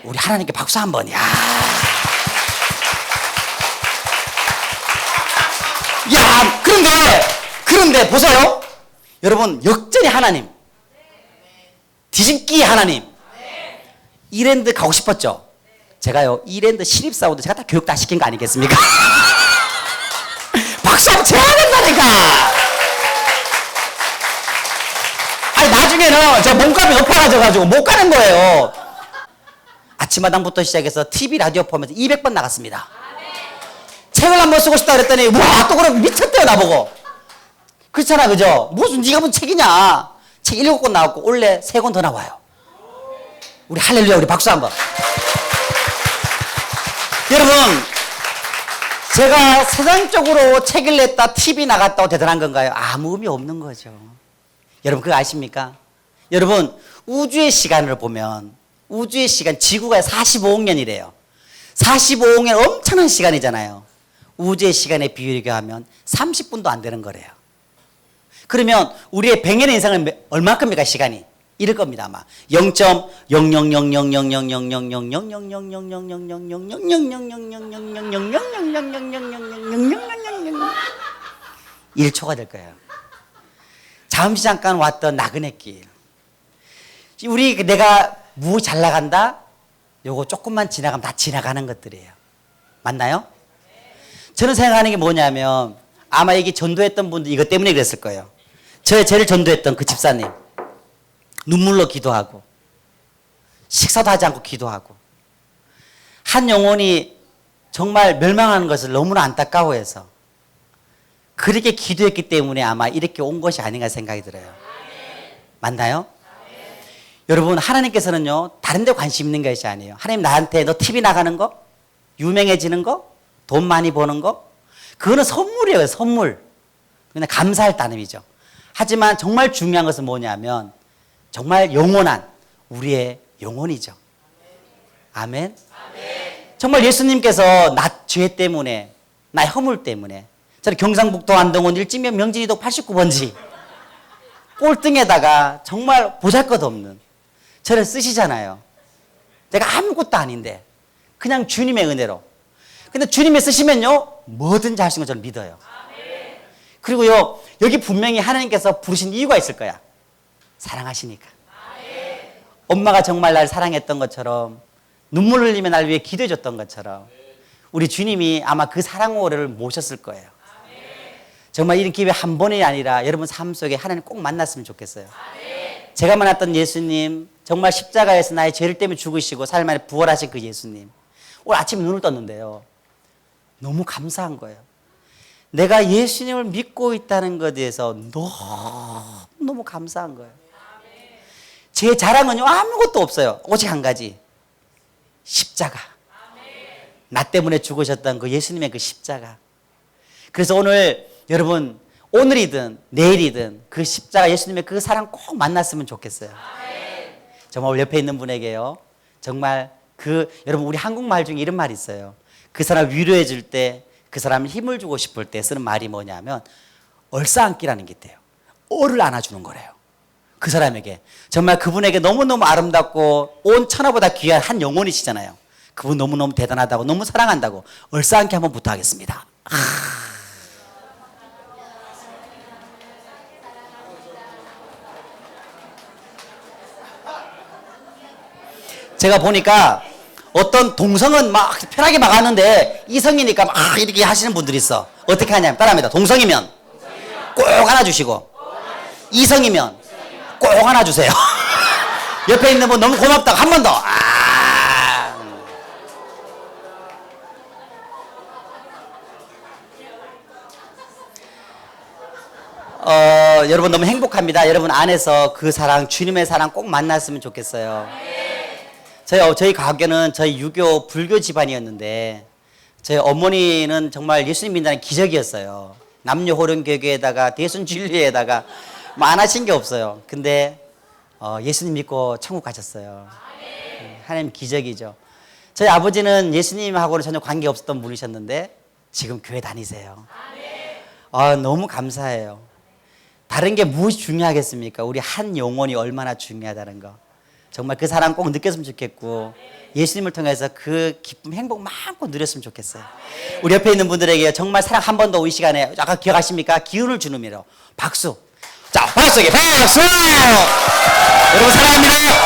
우리 하나님께 박수 한번. 야, 그런데 보세요. 여러분, 역전의 하나님, 뒤집기의 하나님. 이랜드 가고 싶었죠? 제가요, 이랜드 신입사원도 제가 다 교육 다 시킨 거 아니겠습니까? 박수 한번 쳐야 된다니까! 아니, 나중에는 저 몸값이 높아가지고 못 가는 거예요. 아침마당부터 시작해서 TV, 라디오 포함해서 200번 나갔습니다. 책을 한번 쓰고 싶다 그랬더니, 와, 또 그럼 미쳤대요, 나보고. 그렇잖아, 그죠? 무슨 네가 무슨 책이냐? 책 7권 나왔고, 원래 3권 더 나와요. 우리 할렐루야, 우리 박수 한번. 여러분, 제가 세상적으로 책을 냈다, TV 나갔다고 대단한 건가요? 아무 의미 없는 거죠. 여러분, 그거 아십니까? 여러분, 우주의 시간을 보면, 우주의 시간, 지구가 45억 년이래요. 45억 년 엄청난 시간이잖아요. 우주의 시간에 비교하면 30분도 안 되는 거래요. 그러면 우리의 100년의 인생은 얼마큼입니까, 시간이? 이럴 겁니다, 아마. 1초가 될 거예요. 잠시 잠깐 왔던 나그네 길. 내가 잘 나간다? 요거 조금만 지나가면 다 지나가는 것들이에요. 맞나요? 저는 생각하는 게 뭐냐면 아마 이게 전도했던 분들 이것 때문에 그랬을 거예요. 저를 전도했던 그 집사님. 눈물로 기도하고 식사도 하지 않고 기도하고 한 영혼이 정말 멸망하는 것을 너무나 안타까워해서 그렇게 기도했기 때문에 아마 이렇게 온 것이 아닌가 생각이 들어요. 맞나요? 여러분, 하나님께서는요 다른 데 관심 있는 것이 아니에요. 하나님 나한테 너 TV 나가는 거, 유명해지는 거, 돈 많이 버는 거, 그거는 선물이에요. 선물. 그냥 감사할 따름이죠. 하지만 정말 중요한 것은 뭐냐면 정말 영원한 우리의 영혼이죠. 아멘. 정말 예수님께서 나 죄 때문에, 나의 허물 때문에, 저는 경상북도 안동원 일지면 명진이도 89번지 꼴등에다가 정말 보잘것없는 저를 쓰시잖아요. 내가 아무것도 아닌데 그냥 주님의 은혜로. 근데 주님이 쓰시면요 뭐든지 하시는 걸 저는 믿어요. 그리고요 여기 분명히 하나님께서 부르신 이유가 있을 거야. 사랑하시니까. 엄마가 정말 날 사랑했던 것처럼 눈물 흘리며 날 위해 기도해 줬던 것처럼 우리 주님이 아마 그 사랑호를 모셨을 거예요. 정말 이런 기회 한 번이 아니라 여러분 삶 속에 하나님 꼭 만났으면 좋겠어요. 제가 만났던 예수님, 정말 십자가에서 나의 죄를 때문에 죽으시고 사흘 만에 부활하신 그 예수님. 오늘 아침에 눈을 떴는데요 너무 감사한 거예요. 내가 예수님을 믿고 있다는 것에 대해서 너무 감사한 거예요. 제 자랑은요 아무것도 없어요. 오직 한 가지, 십자가. 나 때문에 죽으셨던 그 예수님의 그 십자가. 그래서 오늘 여러분 오늘이든 내일이든 그 십자가 예수님의 그 사랑 꼭 만났으면 좋겠어요. 정말 오늘 옆에 있는 분에게요 정말 여러분 우리 한국말 중에 이런 말이 있어요. 그 사람 위로해 줄 때 그 사람을 힘을 주고 싶을 때 쓰는 말이 뭐냐면 얼싸안기라는 게 있대요. 얼을 안아주는 거래요. 그 사람에게 정말 그분에게 너무너무 아름답고 온 천하보다 귀한 한 영혼이시잖아요. 그분 너무너무 대단하다고 너무 사랑한다고 얼싸안기 한번 부탁하겠습니다. 제가 보니까 어떤 동성은 막 편하게 막 하는데 이성이니까 막 이렇게 하시는 분들이 있어. 어떻게 하냐면 따라합니다. 동성이면 꼭 안아주시고 이성이면 꼭 안아주세요. 옆에 있는 분 너무 고맙다고 한 번 더. 여러분 너무 행복합니다. 여러분 안에서 그 사랑, 주님의 사랑 꼭 만났으면 좋겠어요. 저희 가게는 저희 유교 불교 집안이었는데 저희 어머니는 정말 예수님 믿는다는 기적이었어요. 남녀 호른교교에다가 대순진리에다가 뭐 안 하신 게 없어요. 근데 예수님 믿고 천국 가셨어요. 하나님 기적이죠. 저희 아버지는 예수님하고는 전혀 관계 없었던 분이셨는데 지금 교회 다니세요. 너무 감사해요. 다른 게 무엇이 중요하겠습니까? 우리 한 영혼이 얼마나 중요하다는 거. 정말 그 사랑 꼭 느꼈으면 좋겠고 예수님을 통해서 그 기쁨, 행복 마음껏 누렸으면 좋겠어요. 우리 옆에 있는 분들에게 정말 사랑 한 번 더 이 시간에 아까 기억하십니까? 기운을 주는 의미로 박수. 자, 박수에게 박수! 여러분 사랑합니다.